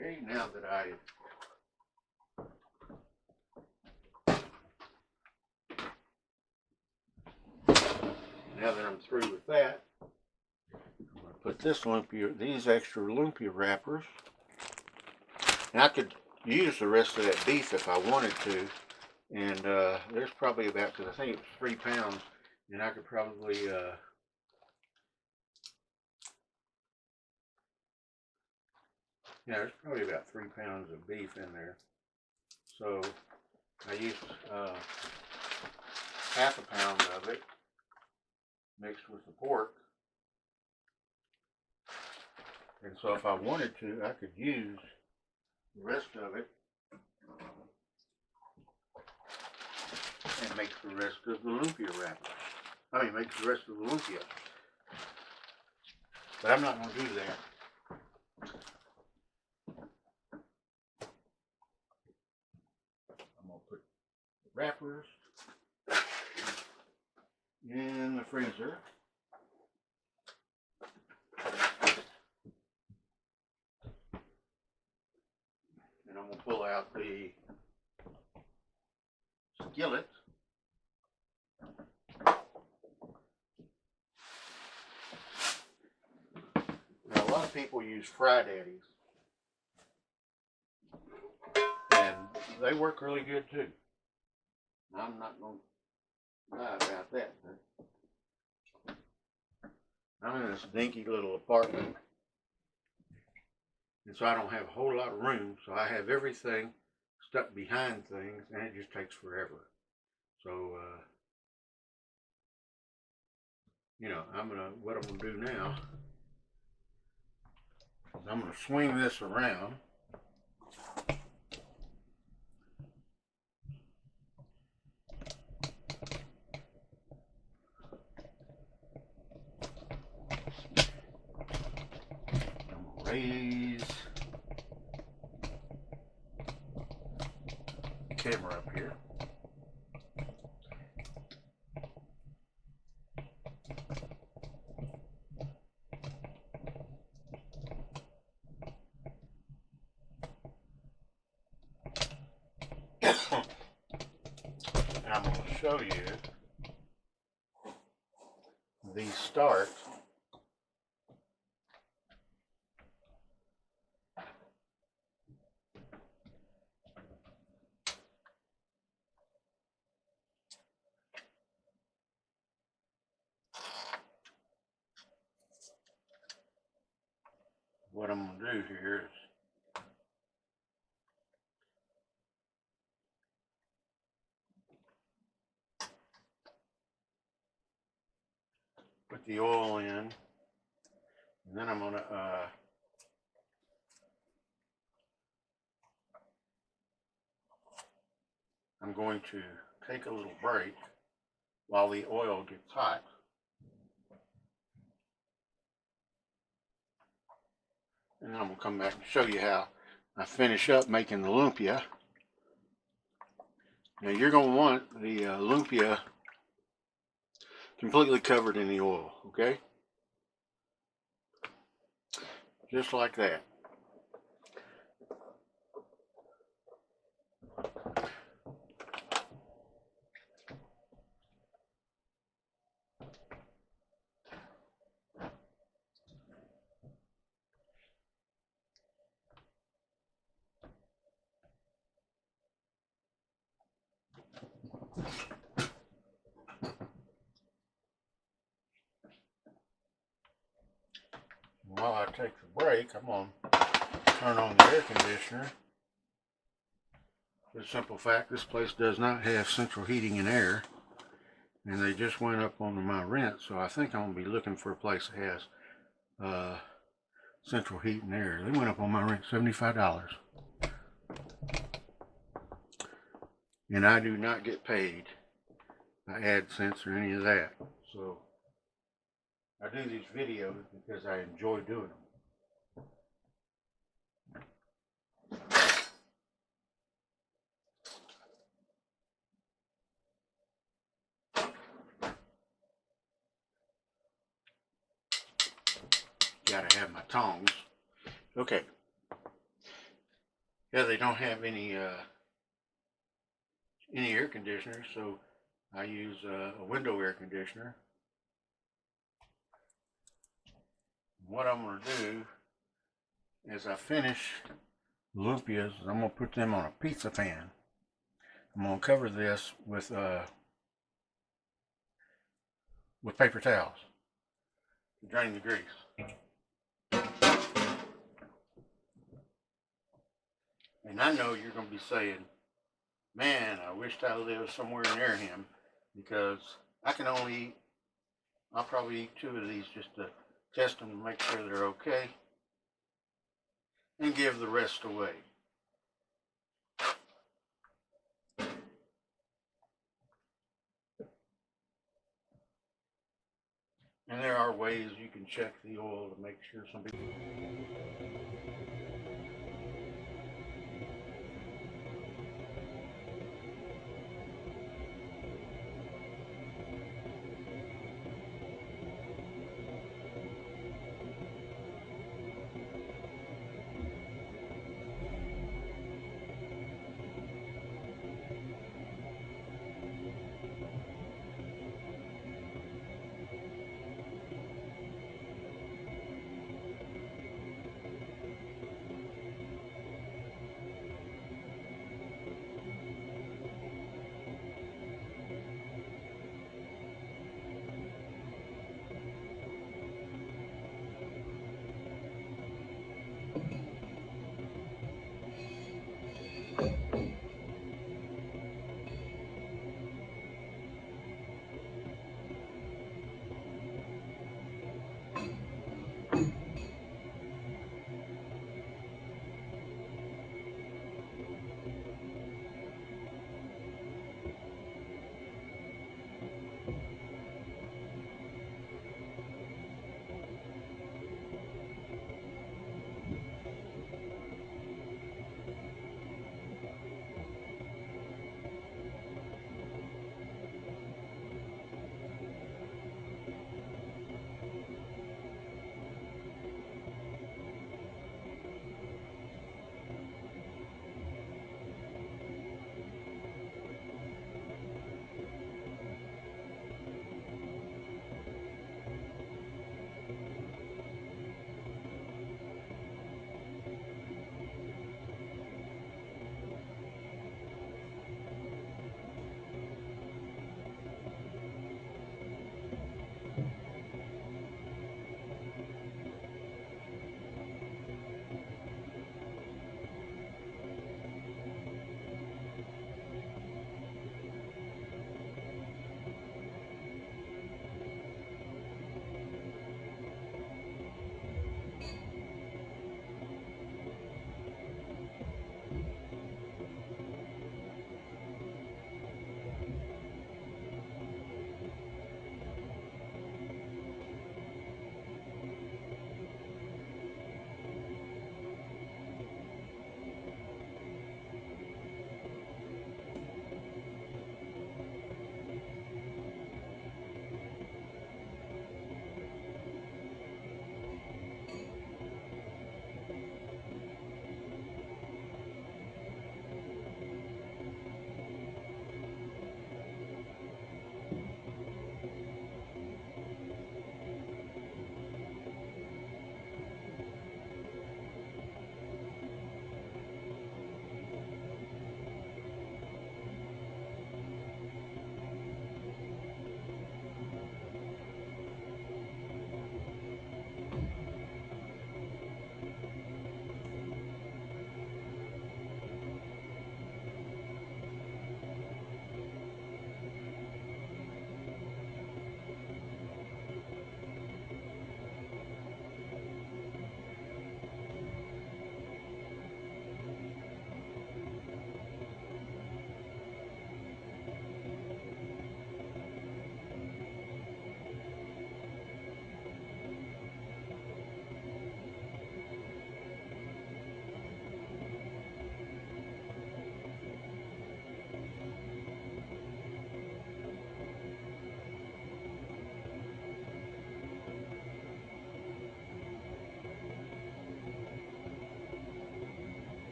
Okay, now that I'm through with that, I'm going to put these extra lumpia wrappers, and I could use the rest of that beef if I wanted to, and there's probably about, because I think it was 3 pounds, and I could probably, there's probably about 3 pounds of beef in there, so I used half a pound of it mixed with the pork. And so if I wanted to, I could use the rest of it and make the rest of the lumpia wrapper. I mean, make the rest of the lumpia. But I'm not going to do that. I'm going to put the wrappers in the freezer. And I'm going to pull out the skillet. Now, a lot of people use Fry Daddies, and they work really good too. I'm not going to lie about that. I'm in this dinky little apartment, and so I don't have a whole lot of room, so I have everything stuck behind things, and it just takes forever. So, you know, what I'm going to do now is I'm going to swing this around. I'm going to raise the camera up here. I'm going to show you the start what I'm going to do here is put the oil in, and then I'm going to take a little break while the oil gets hot. And then I'm going to come back and show you how I finish up making the lumpia. Now you're going to want the lumpia completely covered in the oil, okay? Just like that. while I take the break, I'm going to turn on the air conditioner. For the simple fact, this place does not have central heating and air. And they just went up on my rent, so I think I'm going to be looking for a place that has central heat and air. They went up on my rent, $75. And I do not get paid by AdSense or any of that. So I do these videos because I enjoy doing them. Gotta have my tongs. Okay. Yeah, they don't have any air conditioner, so I use a window air conditioner. What I'm going to do as I finish lumpias, I'm going to put them on a pizza pan. I'm going to cover this with paper towels to drain the grease. And I know you're going to be saying, man, I wished I lived somewhere near him, because I can only eat, I'll probably eat 2 of these just to test them to make sure they're okay, and give the rest away. And there are ways you can check the oil to make sure some people...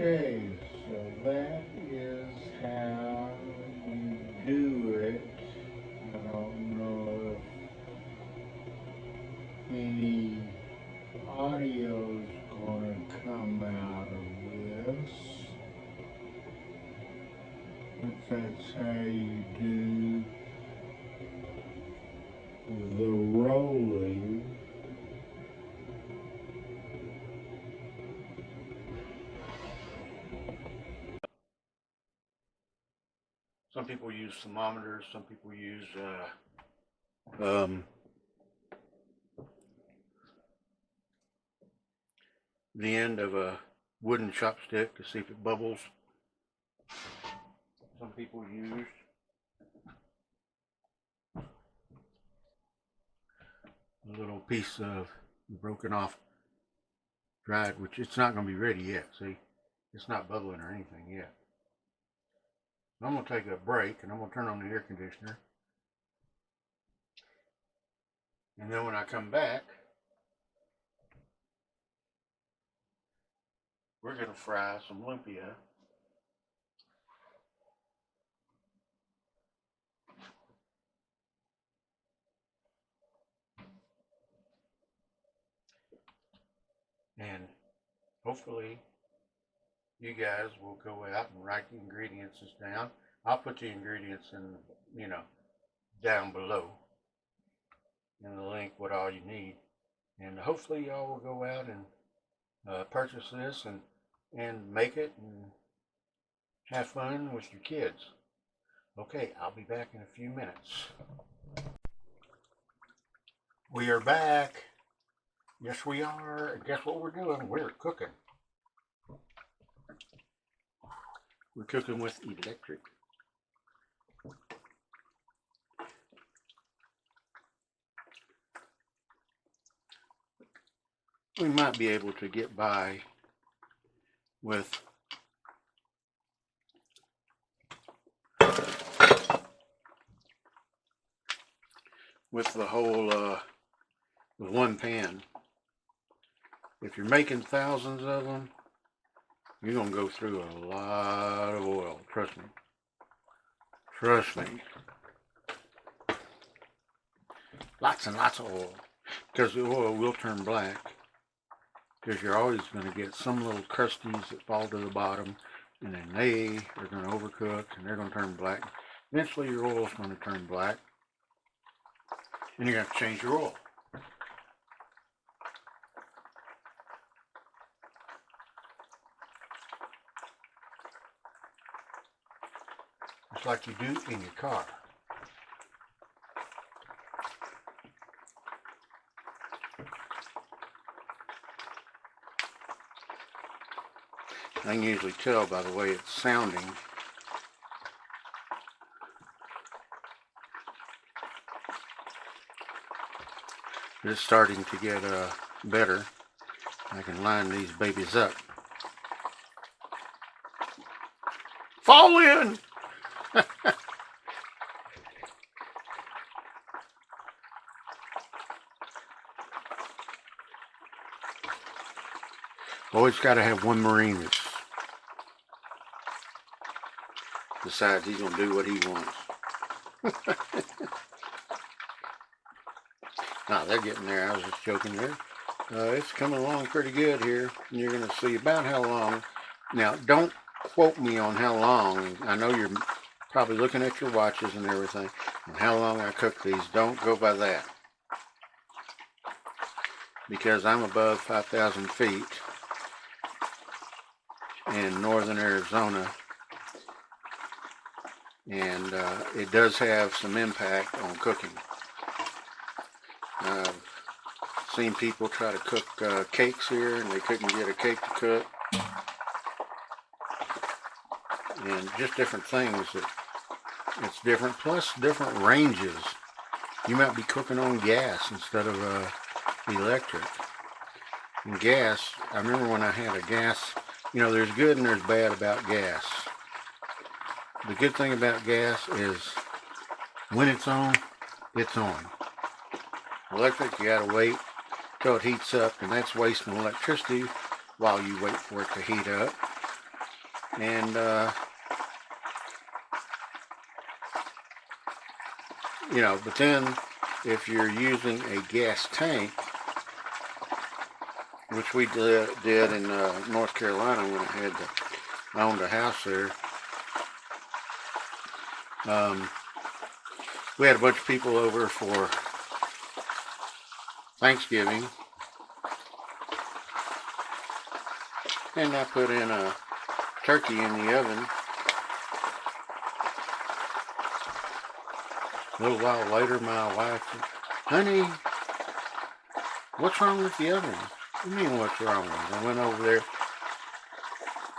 Okay, so that is how you do it. I don't know if any audio's gonna come out of this, but that's how you do the rolling. Some people use thermometers, some people use the end of a wooden chopstick to see if it bubbles. Some people use a little piece of broken off dried, which it's not going to be ready yet. See, it's not bubbling or anything yet. I'm going to take a break and I'm going to turn on the air conditioner. And then when I come back, we're going to fry some lumpia. And hopefully you guys will go out and write the ingredients down. I'll put the ingredients in, down below in the link what all you need. And hopefully y'all will go out and purchase this and make it and have fun with your kids. Okay, I'll be back in a few minutes. We are back. Yes, we are. And guess what we're doing? We're cooking. We're cooking with electric. We might be able to get by with the whole with one pan. If you're making thousands of them, you're gonna go through a lot of oil. Trust me. Trust me. Lots and lots of oil, because the oil will turn black. Because you're always going to get some little crusties that fall to the bottom, and then they are going to overcook and they're going to turn black. Eventually your oil's going to turn black, and you're going to have to change your oil. Just like you do in your car. I can usually tell by the way it's sounding. It's starting to get better. I can line these babies up. Fall in! Always got to have one Marine that decides he's going to do what he wants. No, they're getting there. I was just joking there. It's coming along pretty good here. And you're going to see about how long. Now, don't quote me on how long. I know you're probably looking at your watches and everything. And how long I cook these. Don't go by that. Because I'm above 5,000 feet in northern Arizona. And it does have some impact on cooking. I've seen people try to cook cakes here and they couldn't get a cake to cook. And just different things that it's different, plus different ranges. You might be cooking on gas instead of electric. And gas, I remember when I had a gas, there's good and there's bad about gas. The good thing about gas is when it's on, it's on. Electric, you gotta wait till it heats up, and that's wasting electricity while you wait for it to heat up. And you know, but then if you're using a gas tank, which we did in North Carolina when I owned a house there. We had a bunch of people over for Thanksgiving, and I put in a turkey in the oven. A little while later, my wife said, "Honey, what's wrong with the oven?" "What do you mean, what's wrong with it?" I went over there,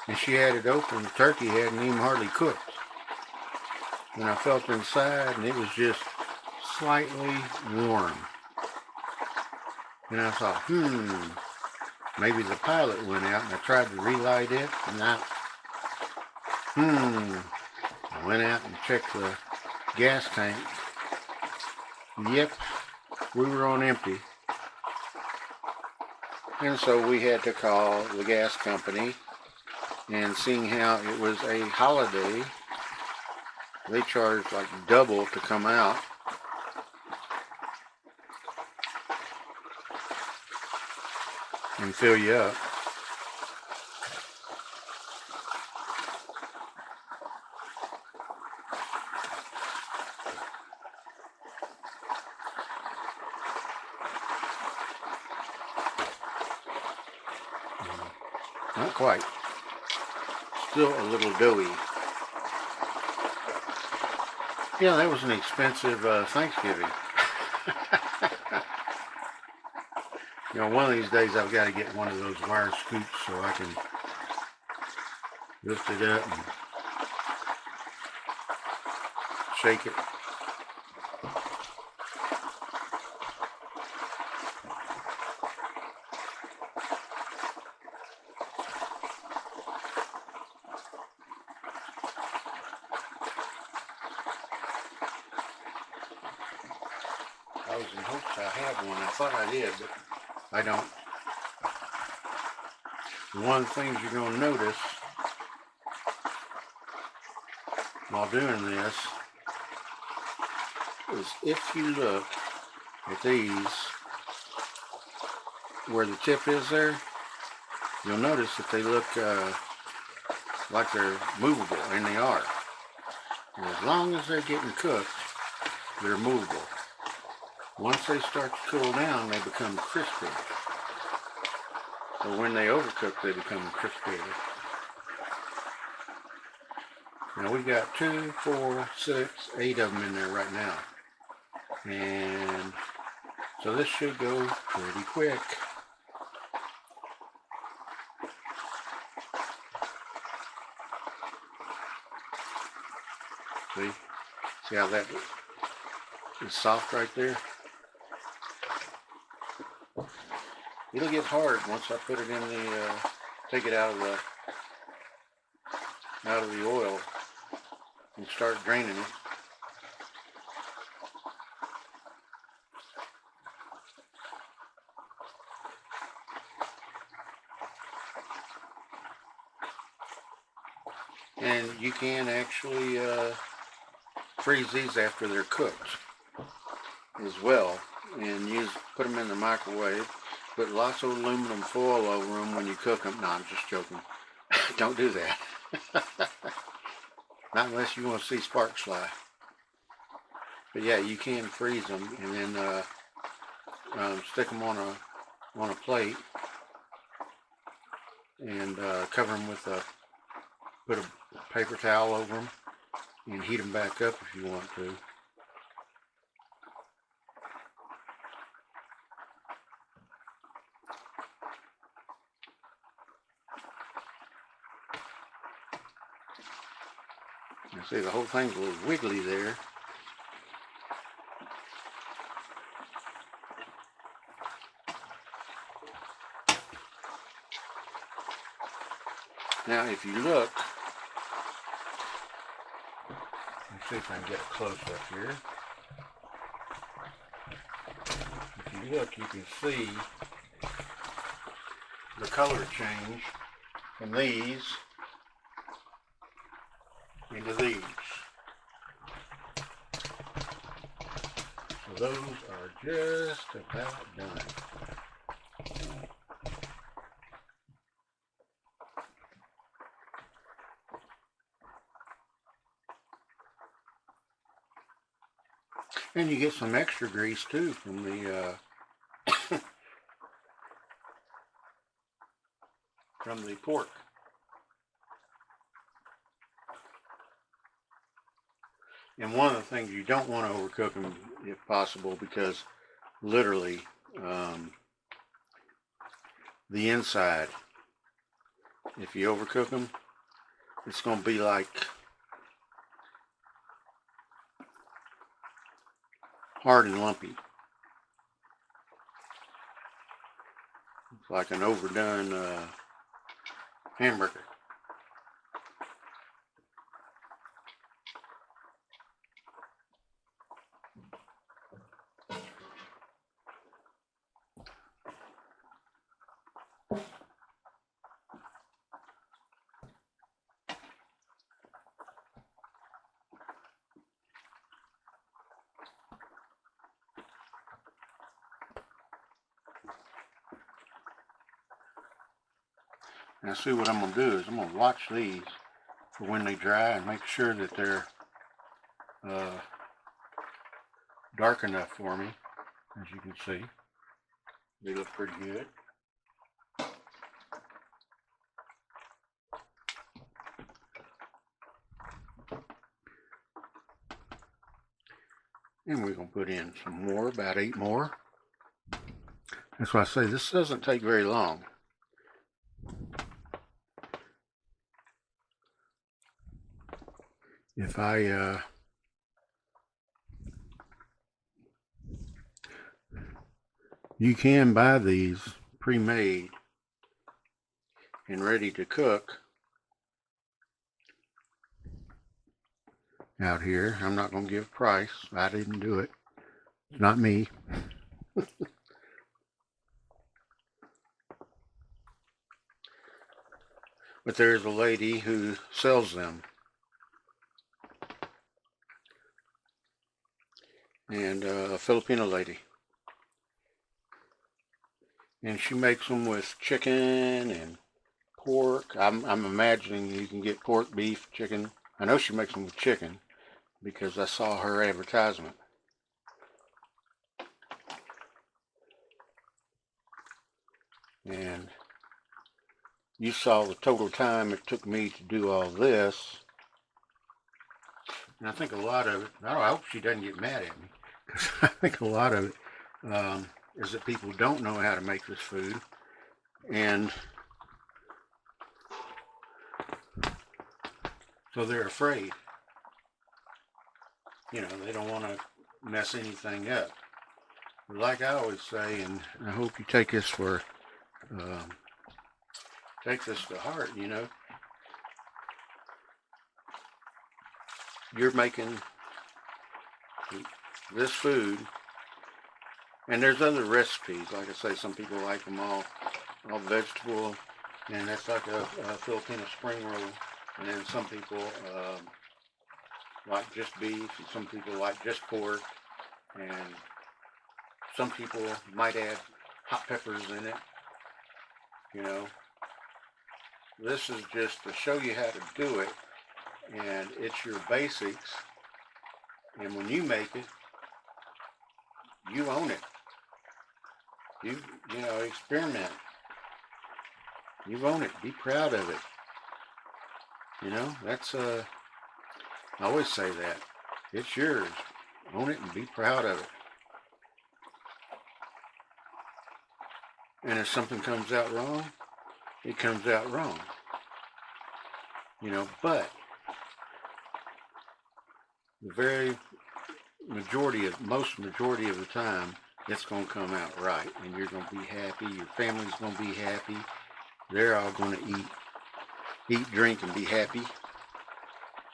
and she had it open. The turkey hadn't even hardly cooked. And I felt inside, and it was just slightly warm. And I thought, maybe the pilot went out, and I tried to relight it, and I went out and checked the gas tank. Yep, we were on empty. And so we had to call the gas company, and seeing how it was a holiday, they charged like double to come out. And fill you up. Not quite. Still a little doughy. Yeah, that was an expensive Thanksgiving. You know, one of these days I've got to get one of those wire scoops so I can lift it up and shake it. I was in hopes I had one. I thought I did, but I don't. One of the things you're going to notice while doing this is if you look at these, where the tip is there, you'll notice that they look like they're movable, and they are. And as long as they're getting cooked, they're movable. Once they start to cool down, they become crispy. Or when they overcook, they become crispy. Now we've got 2, 4, 6, 8 of them in there right now. And so this should go pretty quick. See how that is soft right there? It'll get hard once I put it in the, take it out of the oil and start draining it. And you can actually freeze these after they're cooked as well, and put them in the microwave. Put lots of aluminum foil over them when you cook them. No, I'm just joking. Don't do that. Not unless you want to see sparks fly. But yeah, you can freeze them and then stick them on a plate and cover them with put a paper towel over them and heat them back up if you want to. You see, the whole thing's a little wiggly there. Now, if you look, let's see if I can get a close up here. If you look, you can see the color change from these into these. So those are just about done. And you get some extra grease too from the from the pork. And one of the things you don't want to overcook them if possible, because literally the inside, if you overcook them, it's going to be like hard and lumpy. It's like an overdone hamburger. Now see, what I'm going to do is I'm going to watch these for when they dry and make sure that they're dark enough for me. As you can see, they look pretty good. And we're going to put in some more, about 8 more. That's why I say this doesn't take very long. If you can buy these pre-made and ready to cook out here. I'm not going to give a price. I didn't do it. It's not me. But there's a lady who sells them. And a Filipino lady. And she makes them with chicken and pork. I'm imagining you can get pork, beef, chicken. I know she makes them with chicken because I saw her advertisement. And you saw the total time it took me to do all this. And I think a lot of it, I hope she doesn't get mad at me, because I think a lot of it is that people don't know how to make this food. And so they're afraid. You know, they don't want to mess anything up. But like I always say, and I hope you take this for, take this to heart, you know. You're making this food, and there's other recipes. Like I say, some people like them all vegetable, and that's like a Filipino spring roll. And then some people like just beef, and some people like just pork, and some people might add hot peppers in it. You know, this is just to show you how to do it, and it's your basics. And when you make it, you own it. You know, experiment. You own it. Be proud of it. You know, that's I always say that. It's yours. Own it and be proud of it. And if something comes out wrong, it comes out wrong. You know, but the most majority of the time, it's going to come out right, and you're going to be happy. Your family's going to be happy. They're all going to eat, drink, and be happy.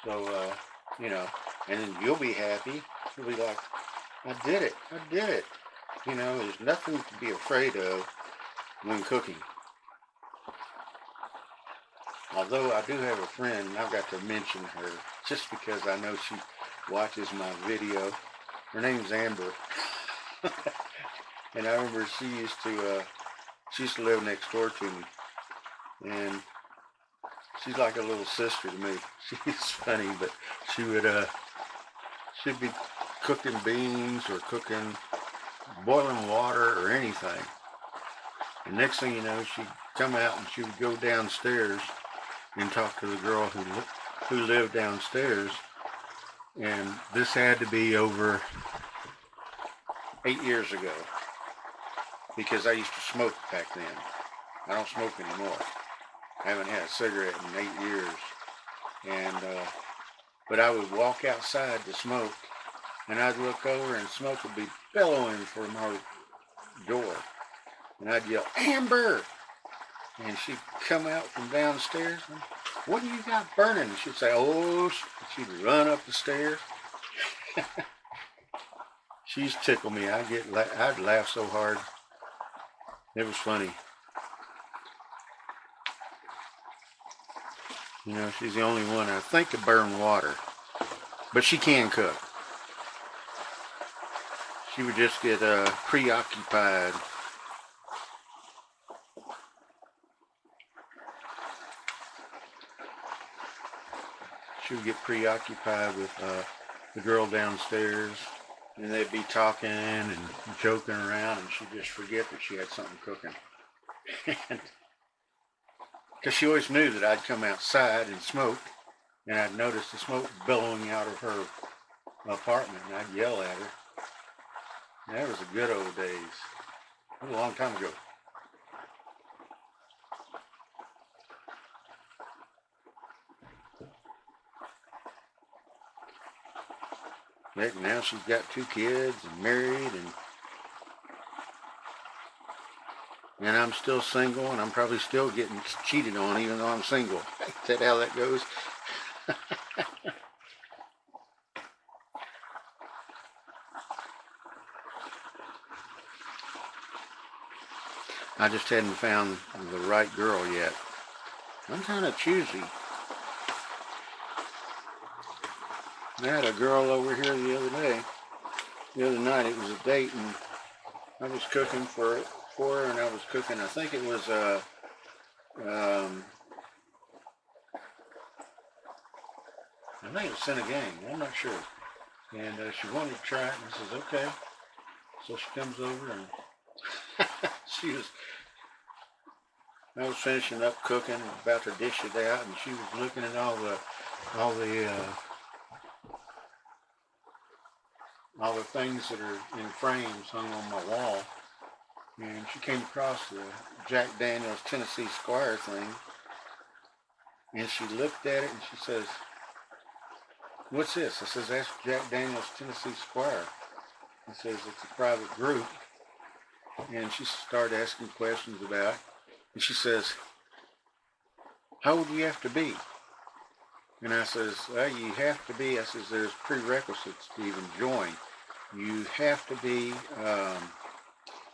So, you know, and then you'll be happy. You'll be like, I did it. You know, there's nothing to be afraid of when cooking. Although I do have a friend, and I've got to mention her just because I know she watches my video. Her name's Amber. And I remember she used to live next door to me. And she's like a little sister to me. She's funny, but she'd be cooking beans or boiling water or anything. And next thing you know, she'd come out and she would go downstairs and talk to the girl who lived downstairs. And this had to be over 8 years ago, because I used to smoke back then. I don't smoke anymore. I haven't had a cigarette in 8 years. And but I would walk outside to smoke, and I'd look over and smoke would be billowing from her door. And I'd yell, "Amber!" And she'd come out from downstairs. And, "What do you got burning?" And she'd say, "Oh," she'd run up the stairs. She used to tickle me. I'd laugh so hard. It was funny. You know, she's the only one I think could burn water. But she can cook. She would just get preoccupied. She would get preoccupied with the girl downstairs, and they'd be talking and joking around, and she'd just forget that she had something cooking. Because she always knew that I'd come outside and smoke, and I'd notice the smoke billowing out of her apartment, and I'd yell at her. And that was the good old days. That was a long time ago. Heck, now she's got 2 kids and married, and I'm still single, and I'm probably still getting cheated on even though I'm single. Is that how that goes? I just hadn't found the right girl yet. I'm kind of choosy. I had a girl over here the other night. It was a date, and I was cooking for her, and I was cooking, I think it was I think it's Senegang, I'm not sure. And she wanted to try it, and I says, okay. So she comes over, and I was finishing up cooking, about to dish it out, and she was looking at all the things that are in frames hung on my wall. And she came across the Jack Daniel's Tennessee Squire thing, and she looked at it and she says, "What's this?" I says, "That's Jack Daniel's Tennessee Squire." I says, "It's a private group." And she started asking questions about it. And she says, "How old do you have to be?" And I says, "Well, you have to be," I says, "there's prerequisites to even join. You have to be,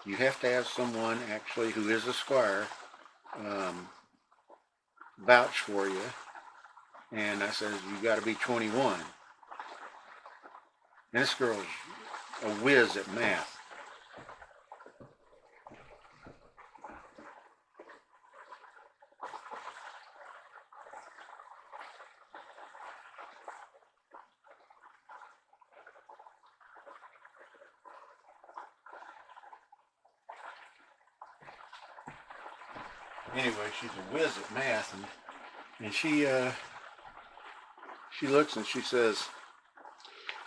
you have to have someone actually who is a squire vouch for you." And I says, "You got to be 21. And this girl's a whiz at math. Anyway, she's a whiz at math, and she looks and she says,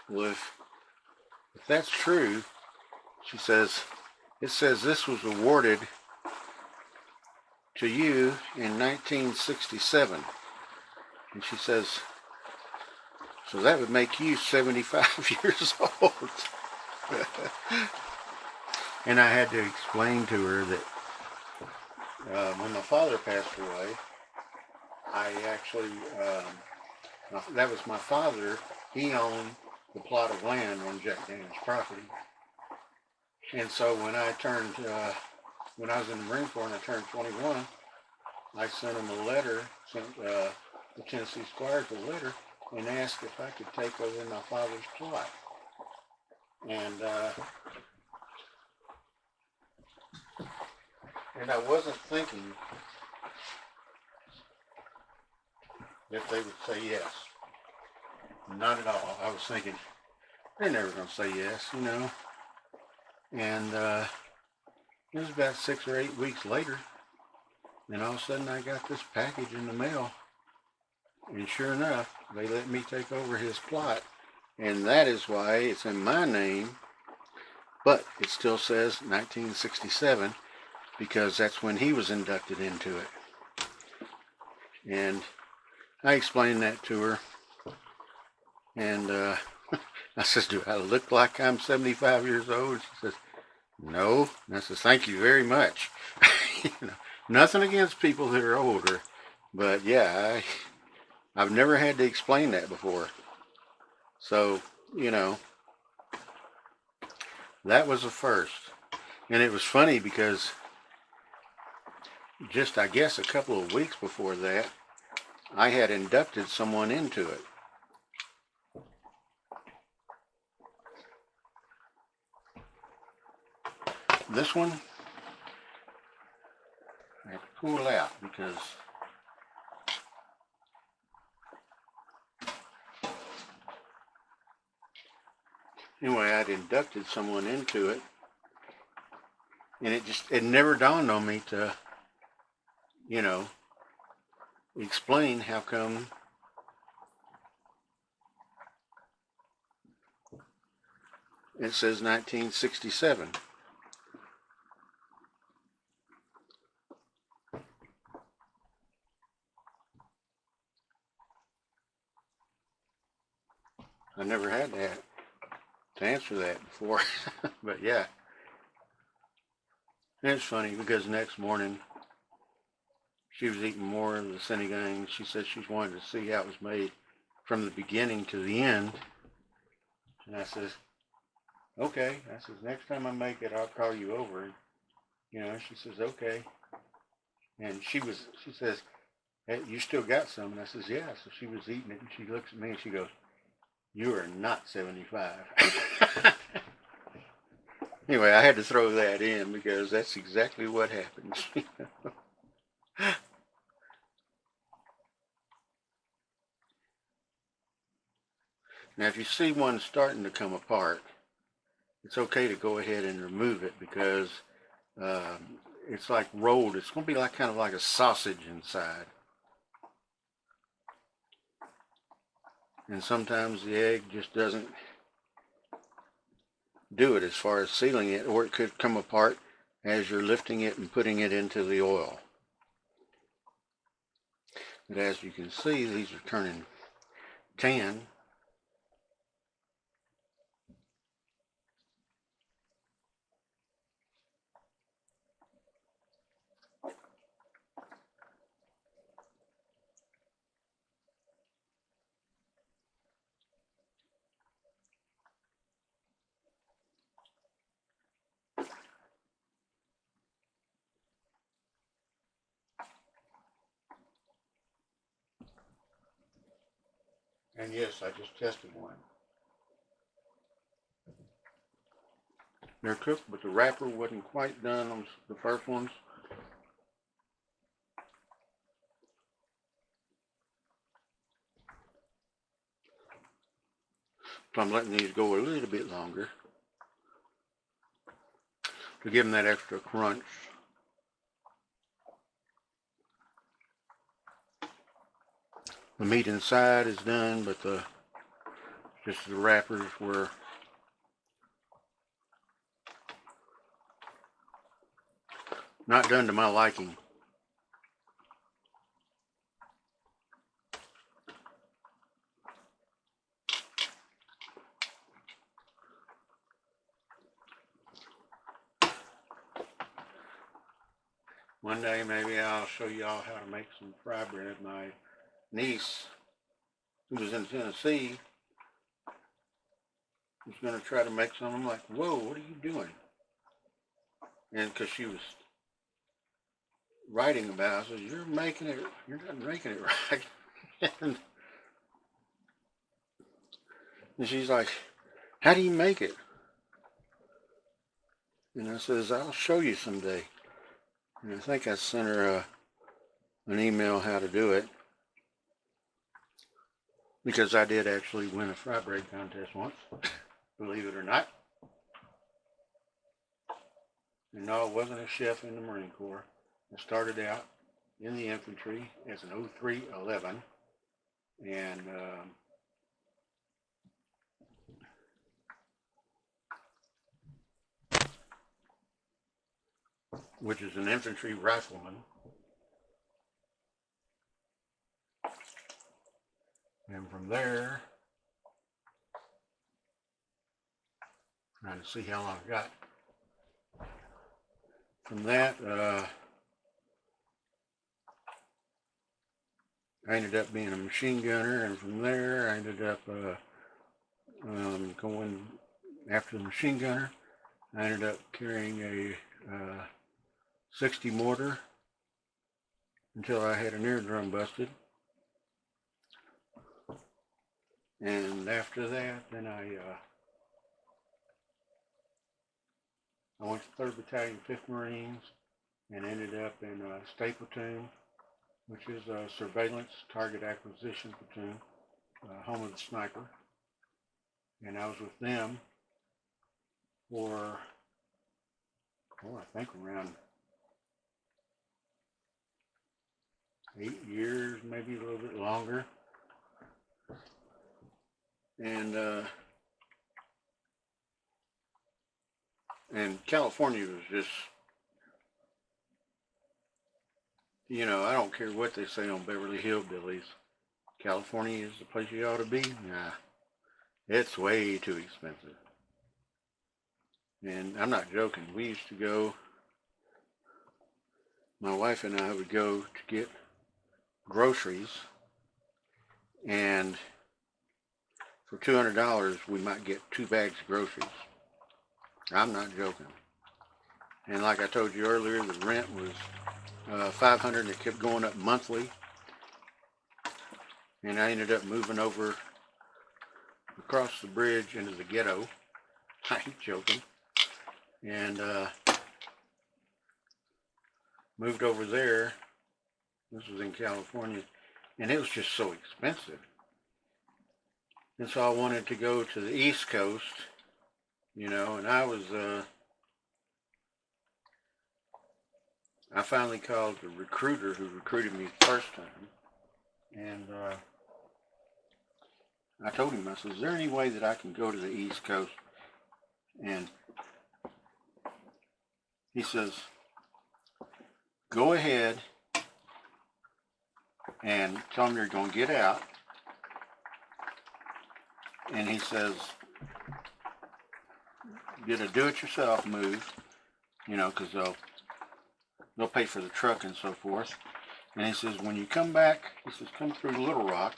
"Well, if that's true," she says, "it says this was awarded to you in 1967. And she says, "So that would make you 75 years old." And I had to explain to her that when my father passed away, I actually, that was my father. He owned the plot of land on Jack Daniel's property. And so when I was in the Marine Corps and I turned 21, I sent him a letter, sent the Tennessee Squires a letter, and asked if I could take over my father's plot. And I wasn't thinking that they would say yes. Not at all. I was thinking, they're never going to say yes, you know. And it was about 6 or 8 weeks later, and all of a sudden I got this package in the mail. And sure enough, they let me take over his plot. And that is why it's in my name, but it still says 1967, because that's when he was inducted into it. And I explained that to her. And I says, do I look like I'm 75 years old? She says, no. And I says, thank you very much. You know, nothing against people that are older, but yeah, I've never had to explain that before. So, you know, that was a first. And it was funny because just, I guess, a couple of weeks before that, I had inducted someone into it. This one, I have to pull out because anyway, I'd inducted someone into it, and it never dawned on me to, you know, explain how come it says 1967. I never had that to answer that before, but yeah. And it's funny because next morning she was eating more of the sinigang. She said she wanted to see how it was made from the beginning to the end. And I says, okay. I says, next time I make it, I'll call you over. You know, she says, okay. And she says, hey, you still got some? And I says, yeah. So she was eating it, and she looks at me and she goes, you are not 75. Anyway, I had to throw that in because that's exactly what happens. Now, if you see one starting to come apart, it's okay to go ahead and remove it because it's like rolled. It's going to be like kind of like a sausage inside. And sometimes the egg just doesn't do it as far as sealing it, or it could come apart as you're lifting it and putting it into the oil. But as you can see, these are turning tan. And yes, I just tested one. They're cooked, but the wrapper wasn't quite done on the first ones. So I'm letting these go a little bit longer to give them that extra crunch. The meat inside is done, but just the wrappers were not done to my liking. One day maybe I'll show y'all how to make some fry bread. My niece, who was in Tennessee, was going to try to make some. I'm like, whoa, what are you doing? And because she was writing about it, I said, you're not making it right. And And she's like, how do you make it? And I says, I'll show you someday. And I think I sent her an email how to do it. Because I did actually win a fry bread contest once, believe it or not. And no, I wasn't a chef in the Marine Corps. I started out in the infantry as an 0311, and which is an infantry rifleman. And from there, trying to see how long I got. From that, I ended up being a machine gunner, and from there I ended up going after the machine gunner. I ended up carrying a 60 mortar until I had an eardrum busted. And after that, then I went to 3rd Battalion, 5th Marines, and ended up in State Platoon, which is a surveillance target acquisition platoon, home of the sniper. And I was with them for, I think around 8 years, maybe a little bit longer. And California was just, you know, I don't care what they say on Beverly Hillbillies. California is the place you ought to be. Nah, it's way too expensive. And I'm not joking. We used to go, my wife and I would go to get groceries, and for $200 we might get 2 bags of groceries. I'm not joking. And like I told you earlier, the rent was $500, and it kept going up monthly. And I ended up moving over across the bridge into the ghetto. I ain't joking. And moved over there. This was in California, and it was just so expensive. And so I wanted to go to the East Coast, you know, and I finally called the recruiter who recruited me the first time, and I told him, I said, is there any way that I can go to the East Coast? And he says, go ahead and tell them you're going to get out. And he says, get a do-it-yourself move, you know, because they'll pay for the truck and so forth. And he says, when you come back, he says, come through Little Rock,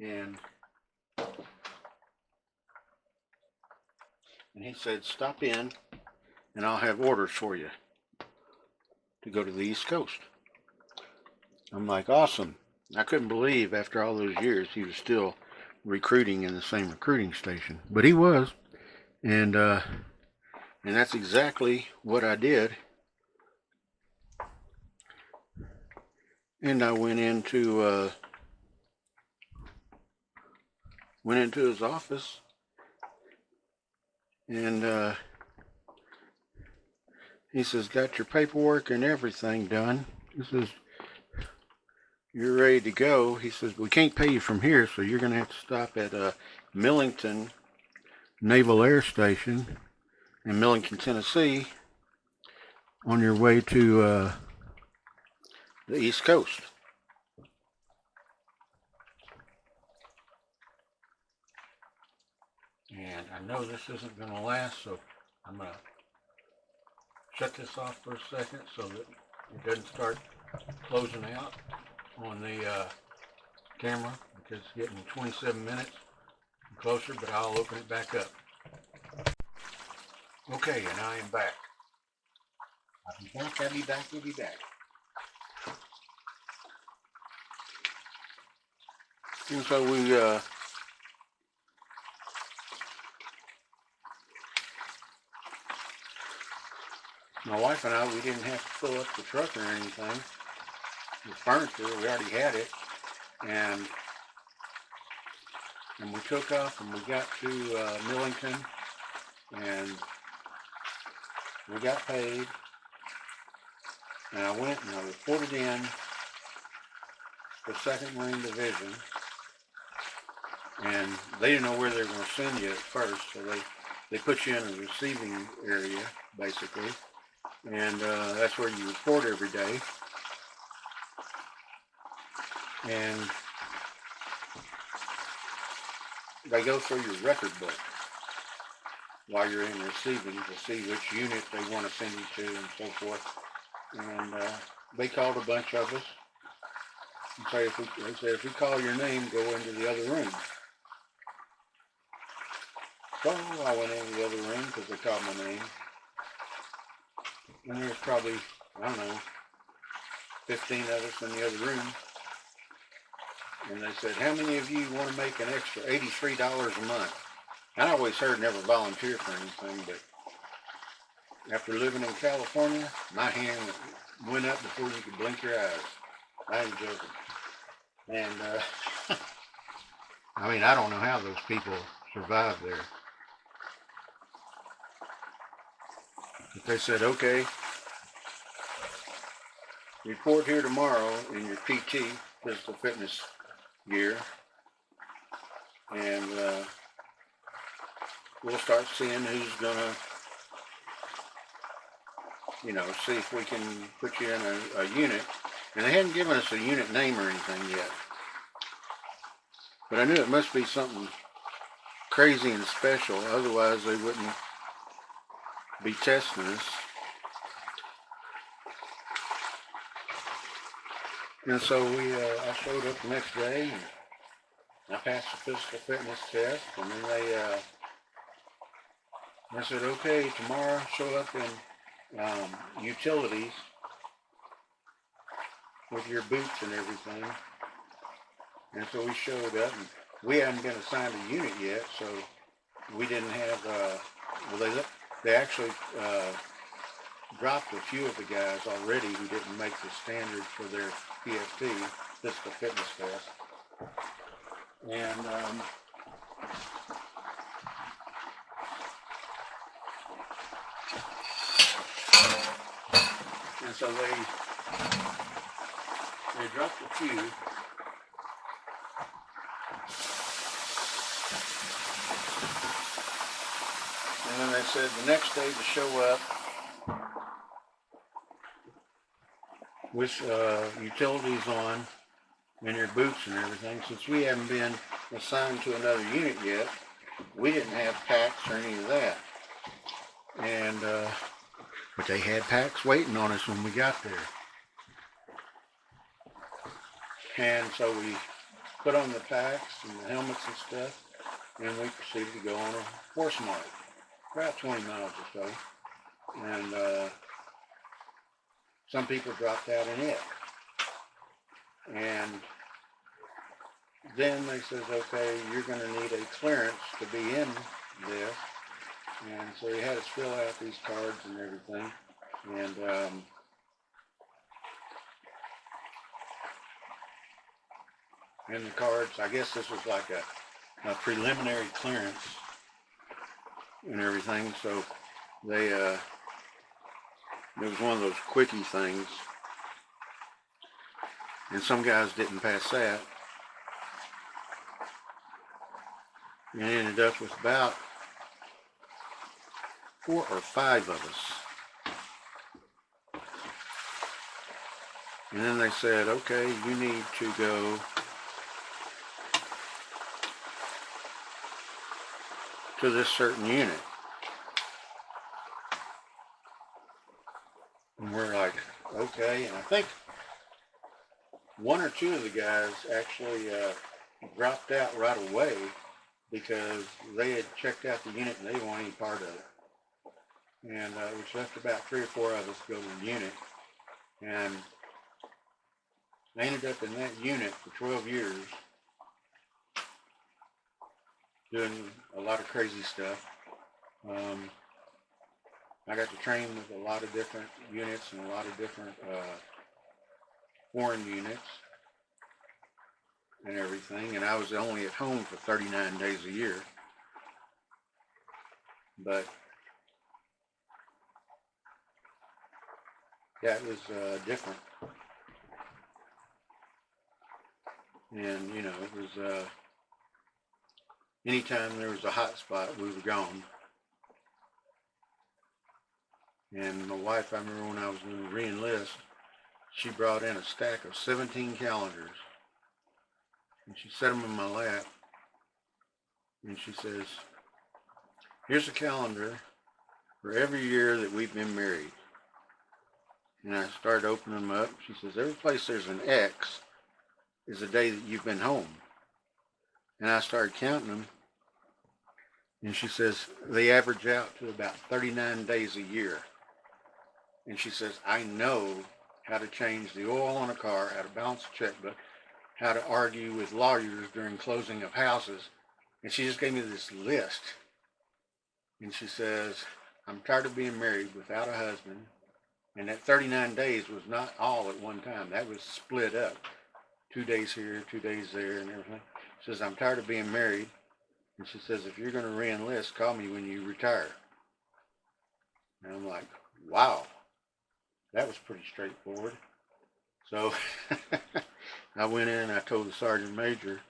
and he said, stop in, and I'll have orders for you to go to the East Coast. I'm like, awesome. I couldn't believe after all those years he was still recruiting in the same recruiting station, but he was, and that's exactly what I did. And I went into his office, and he says, got your paperwork and everything done. He says, you're ready to go. He says, we can't pay you from here, so you're going to have to stop at Millington Naval Air Station in Millington, Tennessee, on your way to the East Coast. And I know this isn't going to last, so I'm going to shut this off for a second so that it doesn't start closing out on the camera, because it's getting 27 minutes closer, but I'll open it back up. Okay, and I am back. I'll be back. And so we My wife and I, we didn't have to fill up the truck or anything. The furniture, we already had it. And we took off and we got to Millington and we got paid. And I went and I reported in the 2nd Marine Division. And they didn't know where they were going to send you at first, so they put you in a receiving area, basically. And that's where you report every day. And they go through your record book while you're in receiving to see which unit they want to send you to and so forth. And they called a bunch of us and say they said, if we call your name, go into the other room. So I went into the other room because they called my name. And there was probably, I don't know, 15 of us in the other room. And they said, how many of you want to make an extra $83 a month? I always heard never volunteer for anything, but after living in California, my hand went up before you could blink your eyes. I ain't joking. And, I mean, I don't know how those people survive there. But they said, okay, report here tomorrow in your PT, physical fitness gear, and we'll start seeing who's gonna, you know, see if we can put you in a unit. And they hadn't given us a unit name or anything yet. But I knew it must be something crazy and special, otherwise they wouldn't be testing us. And so I showed up the next day and I passed the physical fitness test, and then I said, okay, tomorrow show up in utilities with your boots and everything. And so we showed up, and we hadn't been assigned a unit yet, so we didn't have, well, they actually dropped a few of the guys already who didn't make the standard for their PFT, physical fitness test. And so they dropped a few. And then they said the next day to show up with utilities on and your boots and everything. Since we haven't been assigned to another unit yet, we didn't have packs or any of that. And but they had packs waiting on us when we got there. And so we put on the packs and the helmets and stuff, and we proceeded to go on a horse march, about 20 miles or so. And some people dropped out in it. And then they said, okay, you're going to need a clearance to be in this. And so they had us fill out these cards and everything. And the cards, I guess this was like a preliminary clearance and everything. So they, it was one of those quickie things. And some guys didn't pass that. And it ended up with about 4 or 5 of us. And then they said, okay, you need to go to this certain unit. And we're like, okay. And I think 1 or 2 of the guys actually dropped out right away because they had checked out the unit and they didn't want any part of it. And which left about 3 or 4 of us to go to the unit. And I ended up in that unit for 12 years doing a lot of crazy stuff. I got to train with a lot of different units and a lot of different foreign units and everything, and I was only at home for 39 days a year. But that was different. And, you know, it was, anytime there was a hot spot, we were gone. And my wife, I remember when I was going to re-enlist, she brought in a stack of 17 calendars. And she set them in my lap. And she says, here's a calendar for every year that we've been married. And I started opening them up. She says, every place there's an X is the day that you've been home. And I started counting them. And she says, they average out to about 39 days a year. And she says, I know how to change the oil on a car, how to balance a checkbook, how to argue with lawyers during closing of houses. And she just gave me this list. And she says, I'm tired of being married without a husband. And that 39 days was not all at one time. That was split up. 2 days here, 2 days there, and everything. She says, I'm tired of being married. And she says, if you're going to re-enlist, call me when you retire. And I'm like, wow, that was pretty straightforward. So I went in and I told the sergeant major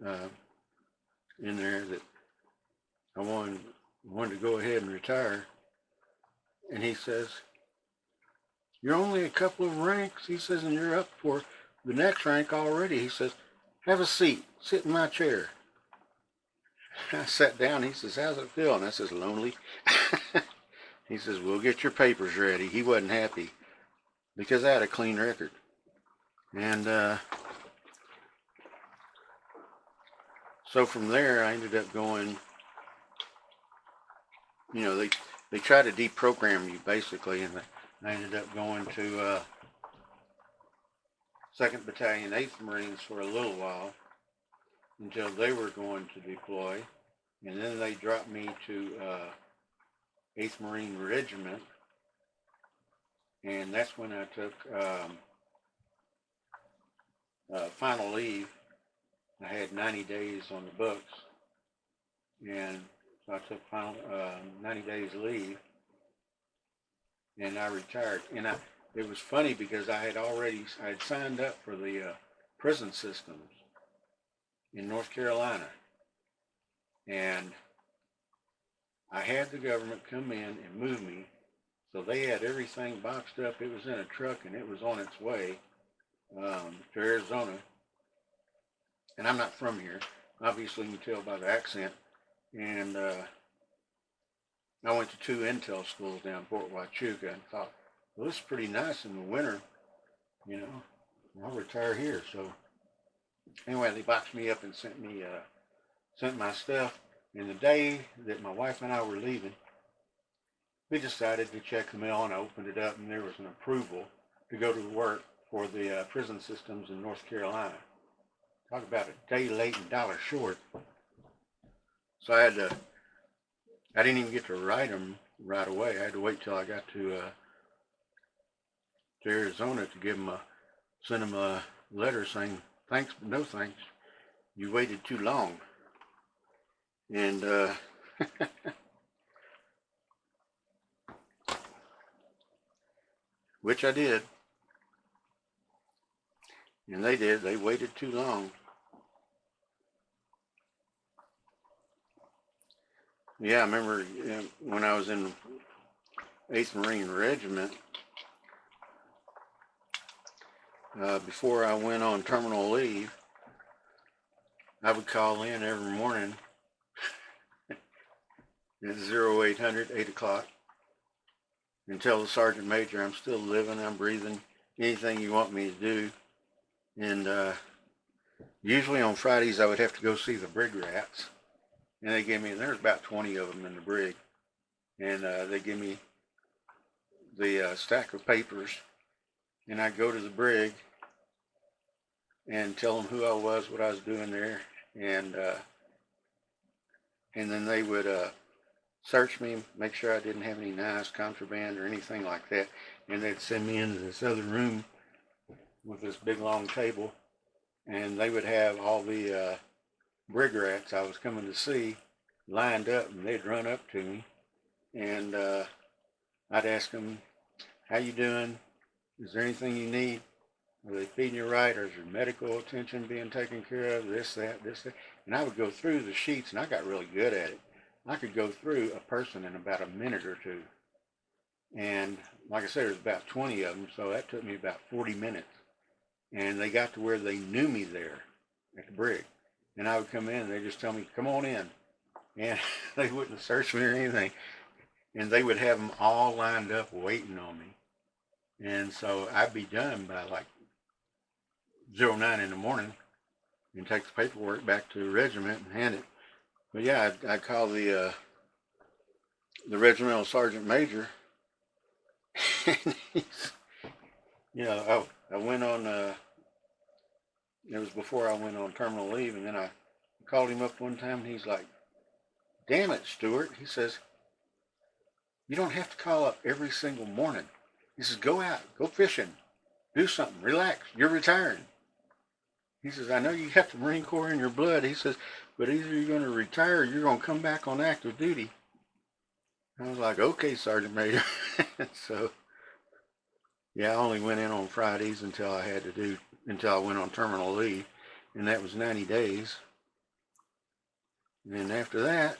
in there that I wanted to go ahead and retire. And he says, you're only a couple of ranks, he says, and you're up for the next rank already. He says, have a seat, sit in my chair. I sat down. He says, how's it feel? And I says, lonely. He says, we'll get your papers ready. He wasn't happy because I had a clean record. And so from there, I ended up going, you know, they try to deprogram you basically, and I ended up going to 2nd Battalion, 8th Marines for a little while until they were going to deploy. And then they dropped me to 8th Marine Regiment. And that's when I took final leave. I had 90 days on the books. And so I took final 90 days leave. And I retired. And it was funny because I had signed up for the prison systems in North Carolina. And I had the government come in and move me. So they had everything boxed up. It was in a truck and it was on its way to Arizona. And I'm not from here. Obviously you can tell by the accent. And I went to 2 intel schools down in Fort Huachuca and thought, well, this is pretty nice in the winter. You know, I'll retire here. So anyway, they boxed me up and sent my stuff. And the day that my wife and I were leaving, we decided to check the mail, and I opened it up, and there was an approval to go to work for the prison systems in North Carolina. Talk about a day late and $1 short. So I didn't even get to write them right away. I had to wait till I got to Arizona to send them a letter saying, thanks, but no thanks. You waited too long. And which I did. And they did. They waited too long. Yeah, I remember when I was in 8th Marine Regiment, before I went on terminal leave, I would call in every morning at 0800, 8 o'clock, and tell the sergeant major I'm still living, I'm breathing, anything you want me to do. And usually on Fridays I would have to go see the brig rats. And they give me, there's about 20 of them in the brig. And they give me the stack of papers. And I'd go to the brig and tell them who I was, what I was doing there. And then they would search me, make sure I didn't have any knives, contraband, or anything like that. And they'd send me into this other room with this big long table, and they would have all the brig rats I was coming to see lined up, and they'd run up to me, and I'd ask them, how you doing? Is there anything you need? Are they feeding you right? Or is your medical attention being taken care of? This, that, this, that. And I would go through the sheets, and I got really good at it. I could go through a person in about a minute or two. And like I said, there's about 20 of them, so that took me about 40 minutes. And they got to where they knew me there at the brig. And I would come in, and they just tell me, come on in. And they wouldn't search me or anything. And they would have them all lined up waiting on me. And so I'd be done by like 09 in the morning and take the paperwork back to the regiment and hand it. But yeah, I'd call the regimental sergeant major. And he's, I went on, it was before I went on terminal leave, and then I called him up one time, and he's like, damn it, Stuart. He says, you don't have to call up every single morning. He says, go out, go fishing, do something, relax, you're retiring. He says, I know you got the Marine Corps in your blood. He says, but either you're going to retire or you're going to come back on active duty. I was like, okay, Sergeant Major. So, yeah, I only went in on Fridays until I went on terminal leave, and that was 90 days. And after that,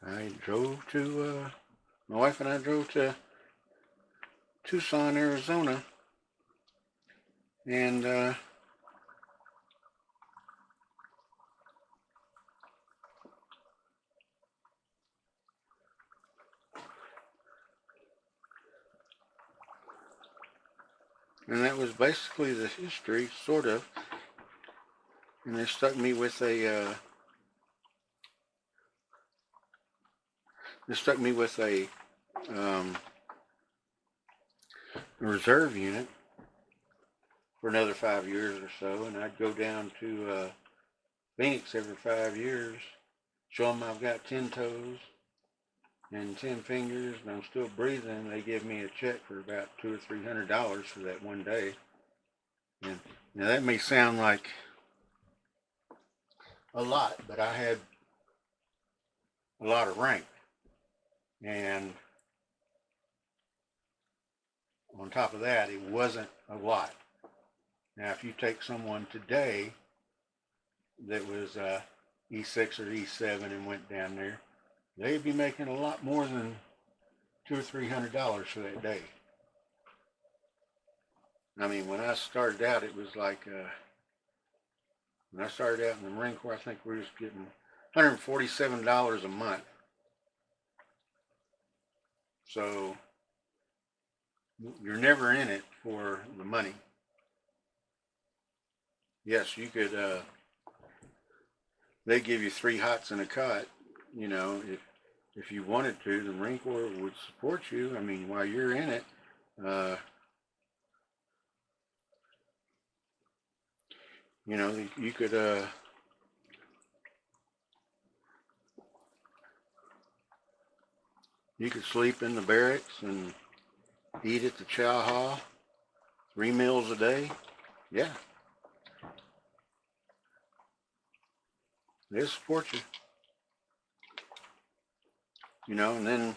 I drove to, my wife and I drove to Tucson, Arizona, and that was basically the history, sort of. And they stuck me with a reserve unit for another 5 years or so, and I'd go down to Phoenix every 5 years, show them I've got 10 toes and 10 fingers, and I'm still breathing. They give me a check for about $200 or $300 for that one day. And now that may sound like a lot, but I had a lot of rank, and on top of that, it wasn't a lot. Now, if you take someone today that was E6 or E7 and went down there, they'd be making a lot more than $200 or $300 for that day. I mean, when I started out, it was like, when I started out in the Marine Corps, I think we were just getting $147 a month. So you're never in it for the money. Yes, you could, they give you 3 hots and a cot, if you wanted to. The Marine Corps would support you. I mean, while you're in it, you could, you could sleep in the barracks and eat at the chow hall 3 meals a day. Yeah. They'll support you. And then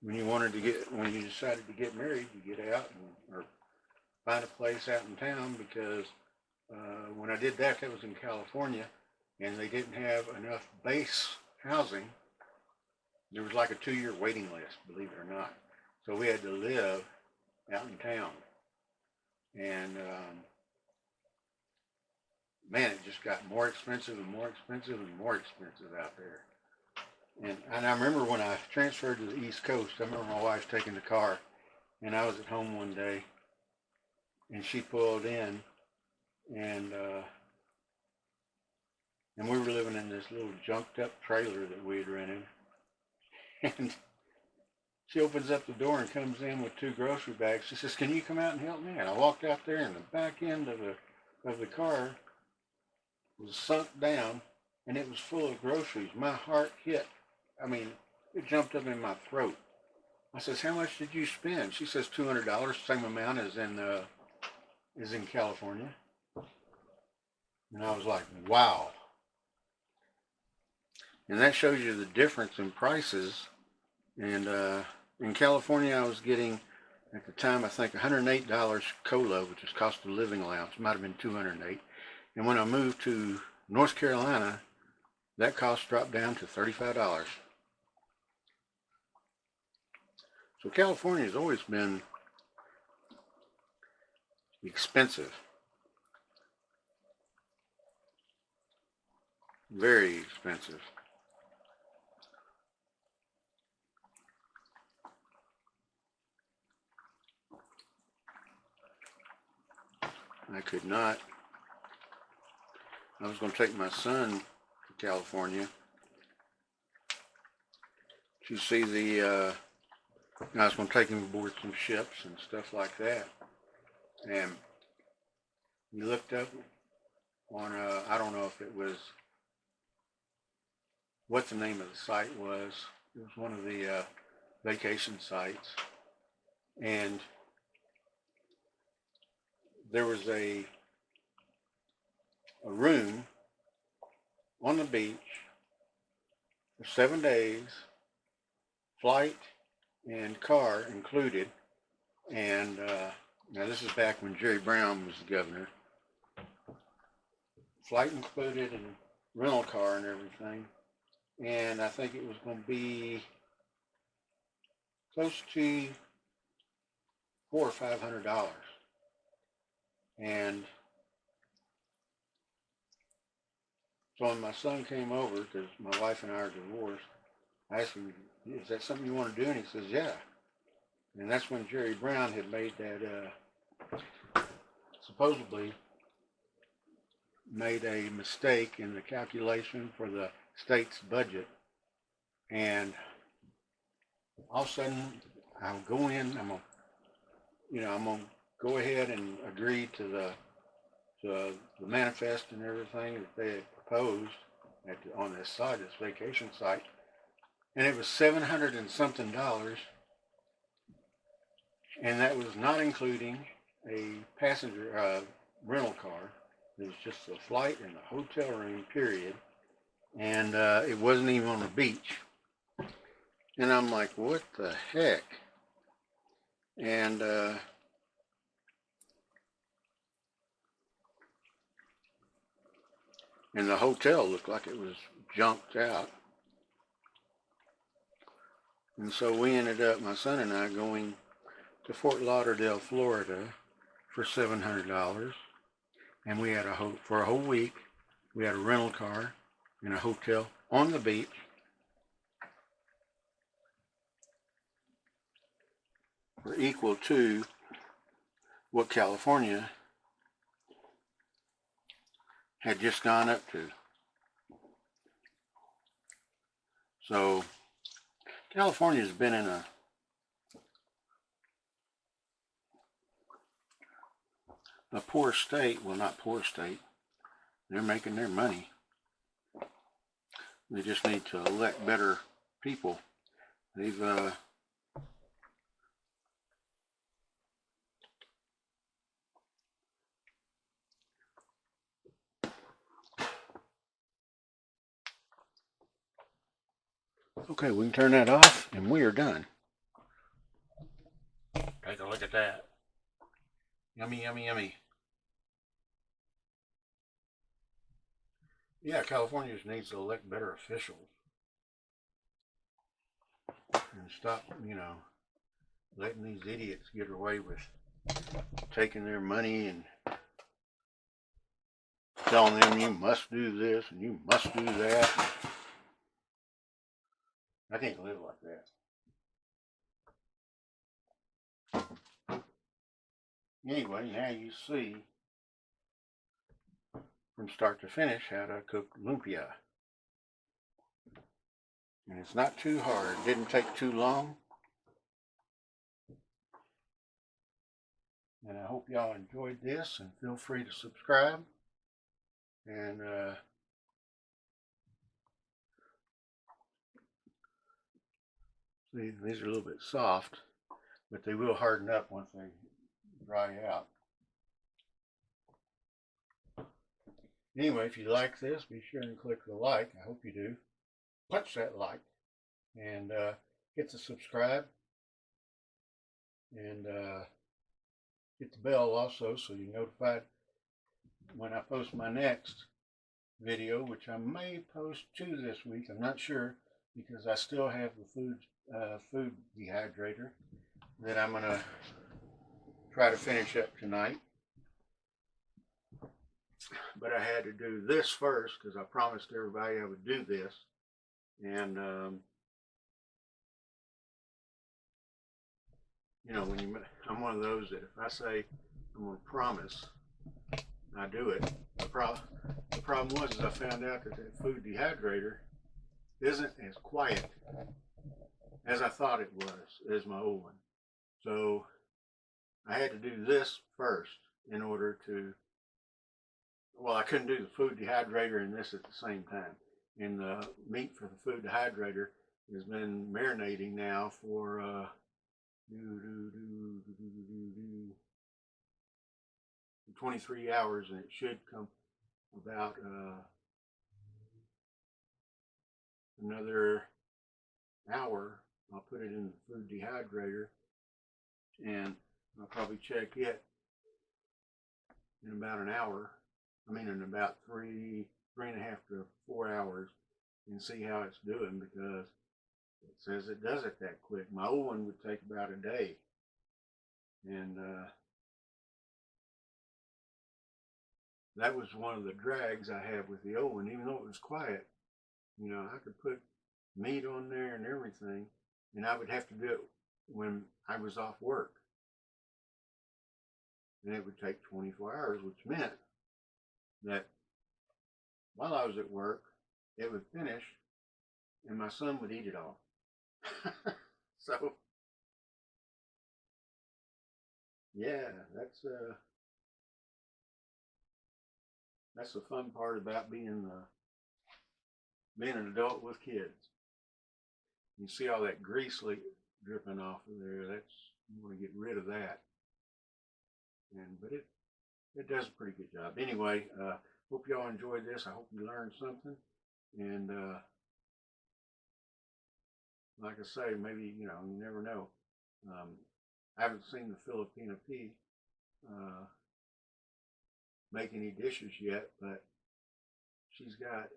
when you decided to get married, you get out or find a place out in town, because when I did that, that was in California, and they didn't have enough base housing. There was like a 2-year waiting list, believe it or not. So we had to live out in town. And man, it just got more expensive and more expensive and more expensive out there. And I remember when I transferred to the East Coast, I remember my wife taking the car, and I was at home one day, and she pulled in, and we were living in this little junked up trailer that we had rented. And she opens up the door and comes in with 2 grocery bags. She says, can you come out and help me? And I walked out there, and the back end of the car was sunk down, and it was full of groceries. My heart hit. I mean, it jumped up in my throat. I says, "How much did you spend?" She says, $200, same amount as in California. And I was like, wow. And that shows you the difference in prices. And in California, I was getting, at the time, I think $108 COLA, which is cost of living allowance. Might have been $208. And when I moved to North Carolina, that cost dropped down to $35. So California has always been expensive. Very expensive. I could not. I was going to take my son to California to see the, I was going to take him aboard some ships and stuff like that. And we looked up on, I don't know if it was, what the name of the site was. It was one of the vacation sites. And there was a room on the beach for 7 days, flight and car included. And now this is back when Jerry Brown was the governor. Flight included and rental car and everything. And I think it was going to be close to $400 or $500. And so when my son came over, because my wife and I are divorced, I asked him, "Is that something you want to do?" And he says, "Yeah." And that's when Jerry Brown had made that, supposedly made a mistake in the calculation for the state's budget. And all of a sudden, I'll go in, I'm going to go ahead and agree to the manifest and everything that they had proposed on this site, this vacation site. And it was $700 and something, and that was not including a passenger rental car. It was just the flight and the hotel room, period. And it wasn't even on the beach. And I'm like, what the heck? And the hotel looked like it was junked out. And so we ended up, my son and I, going to Fort Lauderdale, Florida for $700. And we had for a whole week, we had a rental car and a hotel on the beach. For equal to what California had just gone up to. So California's been in a poor state. Well, not poor state. They're making their money. They just need to elect better people. They've okay, we can turn that off and we are done. Take a look at that. Yummy, yummy, yummy. Yeah, California just needs to elect better officials and stop, letting these idiots get away with taking their money and telling them you must do this and you must do that. I can't live like that. Anyway, now you see from start to finish how to cook lumpia. And it's not too hard. It didn't take too long. And I hope y'all enjoyed this, and feel free to subscribe. And See, these are a little bit soft, but they will harden up once they dry out. Anyway, if you like this, be sure and click the like. I hope you do. Punch that like. And hit the subscribe. And hit the bell also so you're notified when I post my next video, which I may post 2 this week. I'm not sure, because I still have the food dehydrator that I'm going to try to finish up tonight. But I had to do this first because I promised everybody I would do this. And you know, I'm one of those that if I say I'm going to promise, I do it. The problem was I found out that the food dehydrator isn't as quiet as I thought it was as my old one. So I had to do this first in order to, well, I couldn't do the food dehydrator and this at the same time. And the meat for the food dehydrator has been marinating now for 23 hours, and it should come about another hour. I'll put it in the food dehydrator, and I'll probably check it in about an hour. I mean, in about 3.5 to 4 hours, and see how it's doing, because it says it does it that quick. My old one would take about a day, and that was one of the drags I had with the old one. Even though it was quiet, you know, I could put meat on there and everything, and I would have to do it when I was off work, and it would take 24 hours, which meant that while I was at work, it would finish, and my son would eat it all. So, yeah, that's the fun part about being an adult with kids. You see all that grease dripping off of there. You want to get rid of that. But it does a pretty good job. Anyway, hope y'all enjoyed this. I hope you learned something. And like I say, maybe, you know, you never know. I haven't seen the Filipino P make any dishes yet, but she's got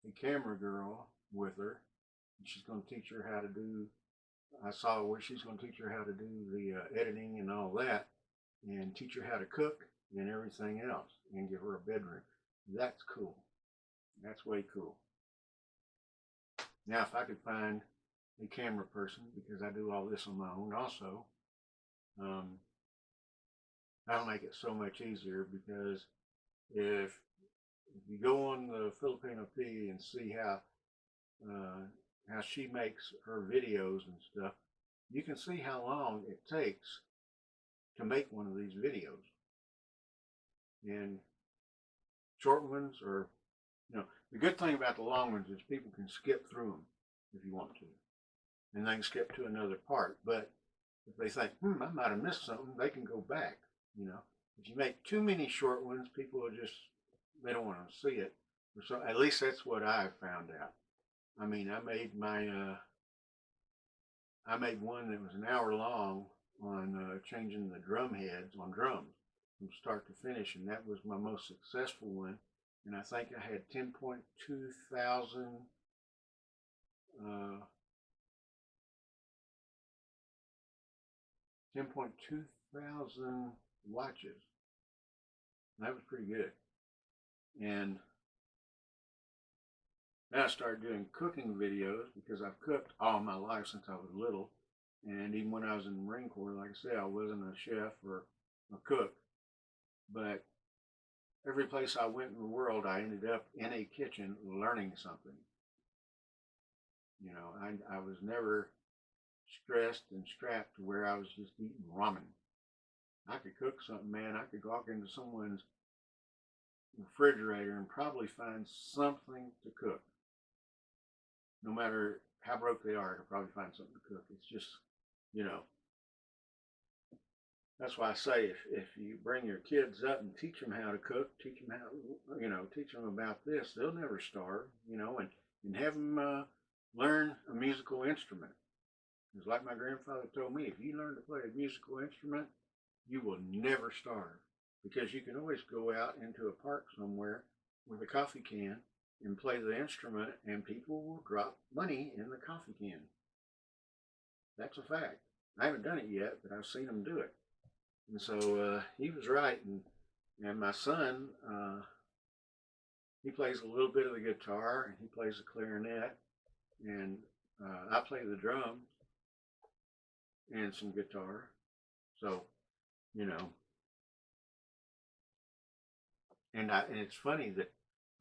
a camera girl with her, and she's going to teach her how to do, I saw where she's going to teach her how to do the editing and all that, and teach her how to cook and everything else, and give her a bedroom. That's cool. That's way cool. Now, if I could find a camera person, because I do all this on my own also, that'll make it so much easier, because if you go on the Filipino P and see how she makes her videos and stuff, you can see how long it takes to make one of these videos. And short ones are, you know, the good thing about the long ones is people can skip through them if you want to, and they can skip to another part. But if they think, I might have missed something, they can go back, you know. If you make too many short ones, people will just, they don't want to see it. So at least that's what I found out. I mean, I made one that was an hour long on changing the drum heads on drums from start to finish, and that was my most successful one. And I think I had 10.2 thousand watches. That was pretty good. And then I started doing cooking videos, because I've cooked all my life since I was little. And even when I was in the Marine Corps, like I said, I wasn't a chef or a cook. But every place I went in the world, I ended up in a kitchen learning something. You know, I was never stressed and strapped to where I was just eating ramen. I could cook something, man. I could walk into someone's refrigerator and probably find something to cook, no matter how broke they are, they'll probably find something to cook. It's just, you know, that's why I say if you bring your kids up and teach them how to cook, teach them how, you know, teach them about this, they'll never starve, you know, and have them learn a musical instrument. It's like my grandfather told me, if you learn to play a musical instrument, you will never starve, because you can always go out into a park somewhere with a coffee can and play the instrument, and people will drop money in the coffee can. That's a fact. I haven't done it yet, but I've seen them do it. And so he was right. And my son, he plays a little bit of the guitar, and he plays the clarinet, and I play the drums and some guitar. So, you know, and it's funny that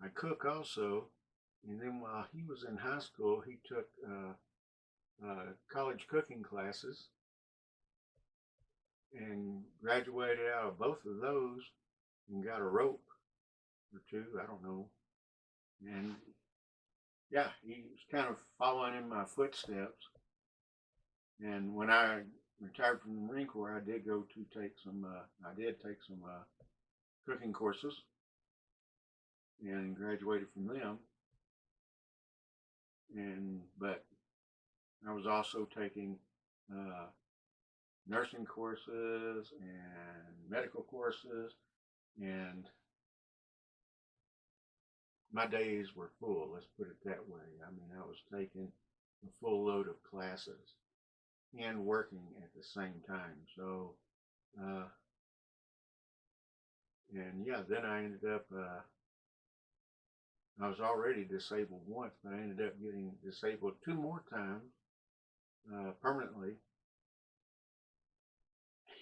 I cook also. And then while he was in high school, he took college cooking classes and graduated out of both of those and got a rope or two, I don't know. And yeah, he was kind of following in my footsteps. And when I retired from the Marine Corps, I did go to take some, cooking courses and graduated from them. But I was also taking nursing courses and medical courses, and my days were full, let's put it that way. I mean, I was taking a full load of classes and working at the same time. So, and yeah, then I ended up, I was already disabled once, but I ended up getting disabled 2 more times permanently.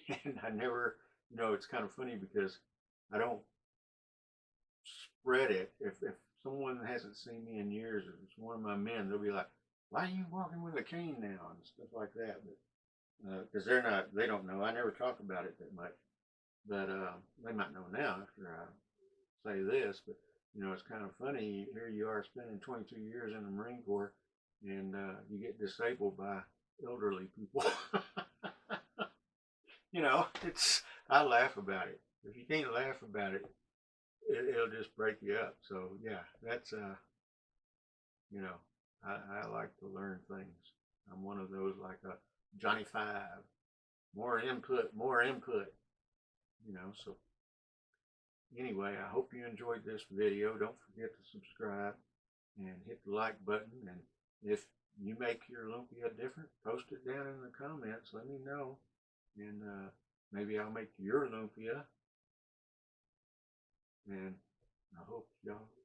And I never, you know, it's kind of funny because I don't spread it. If someone hasn't seen me in years, if it's one of my men, they'll be like, "Why are you walking with a cane now?" and stuff like that. But because they don't know. I never talk about it that much, but they might know now after I say this. But you know, it's kind of funny. Here you are spending 22 years in the Marine Corps, and you get disabled by elderly people. You know, I laugh about it. If you can't laugh about it, it'll just break you up. So yeah, that's you know, I like to learn things. I'm one of those like a Johnny Five. More input, more input. You know, so anyway, I hope you enjoyed this video. Don't forget to subscribe and hit the like button. And if you make your lumpia different, post it down in the comments. Let me know. And maybe I'll make your lumpia. And I hope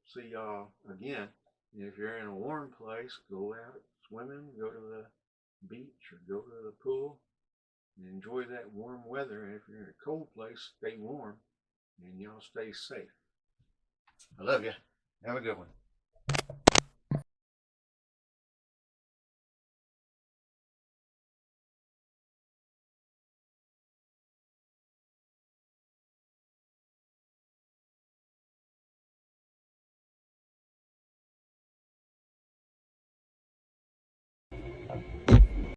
see y'all again. And if you're in a warm place, go out swimming, go to the beach or go to the pool and enjoy that warm weather. And if you're in a cold place, stay warm and y'all stay safe. I love you. Have a good one.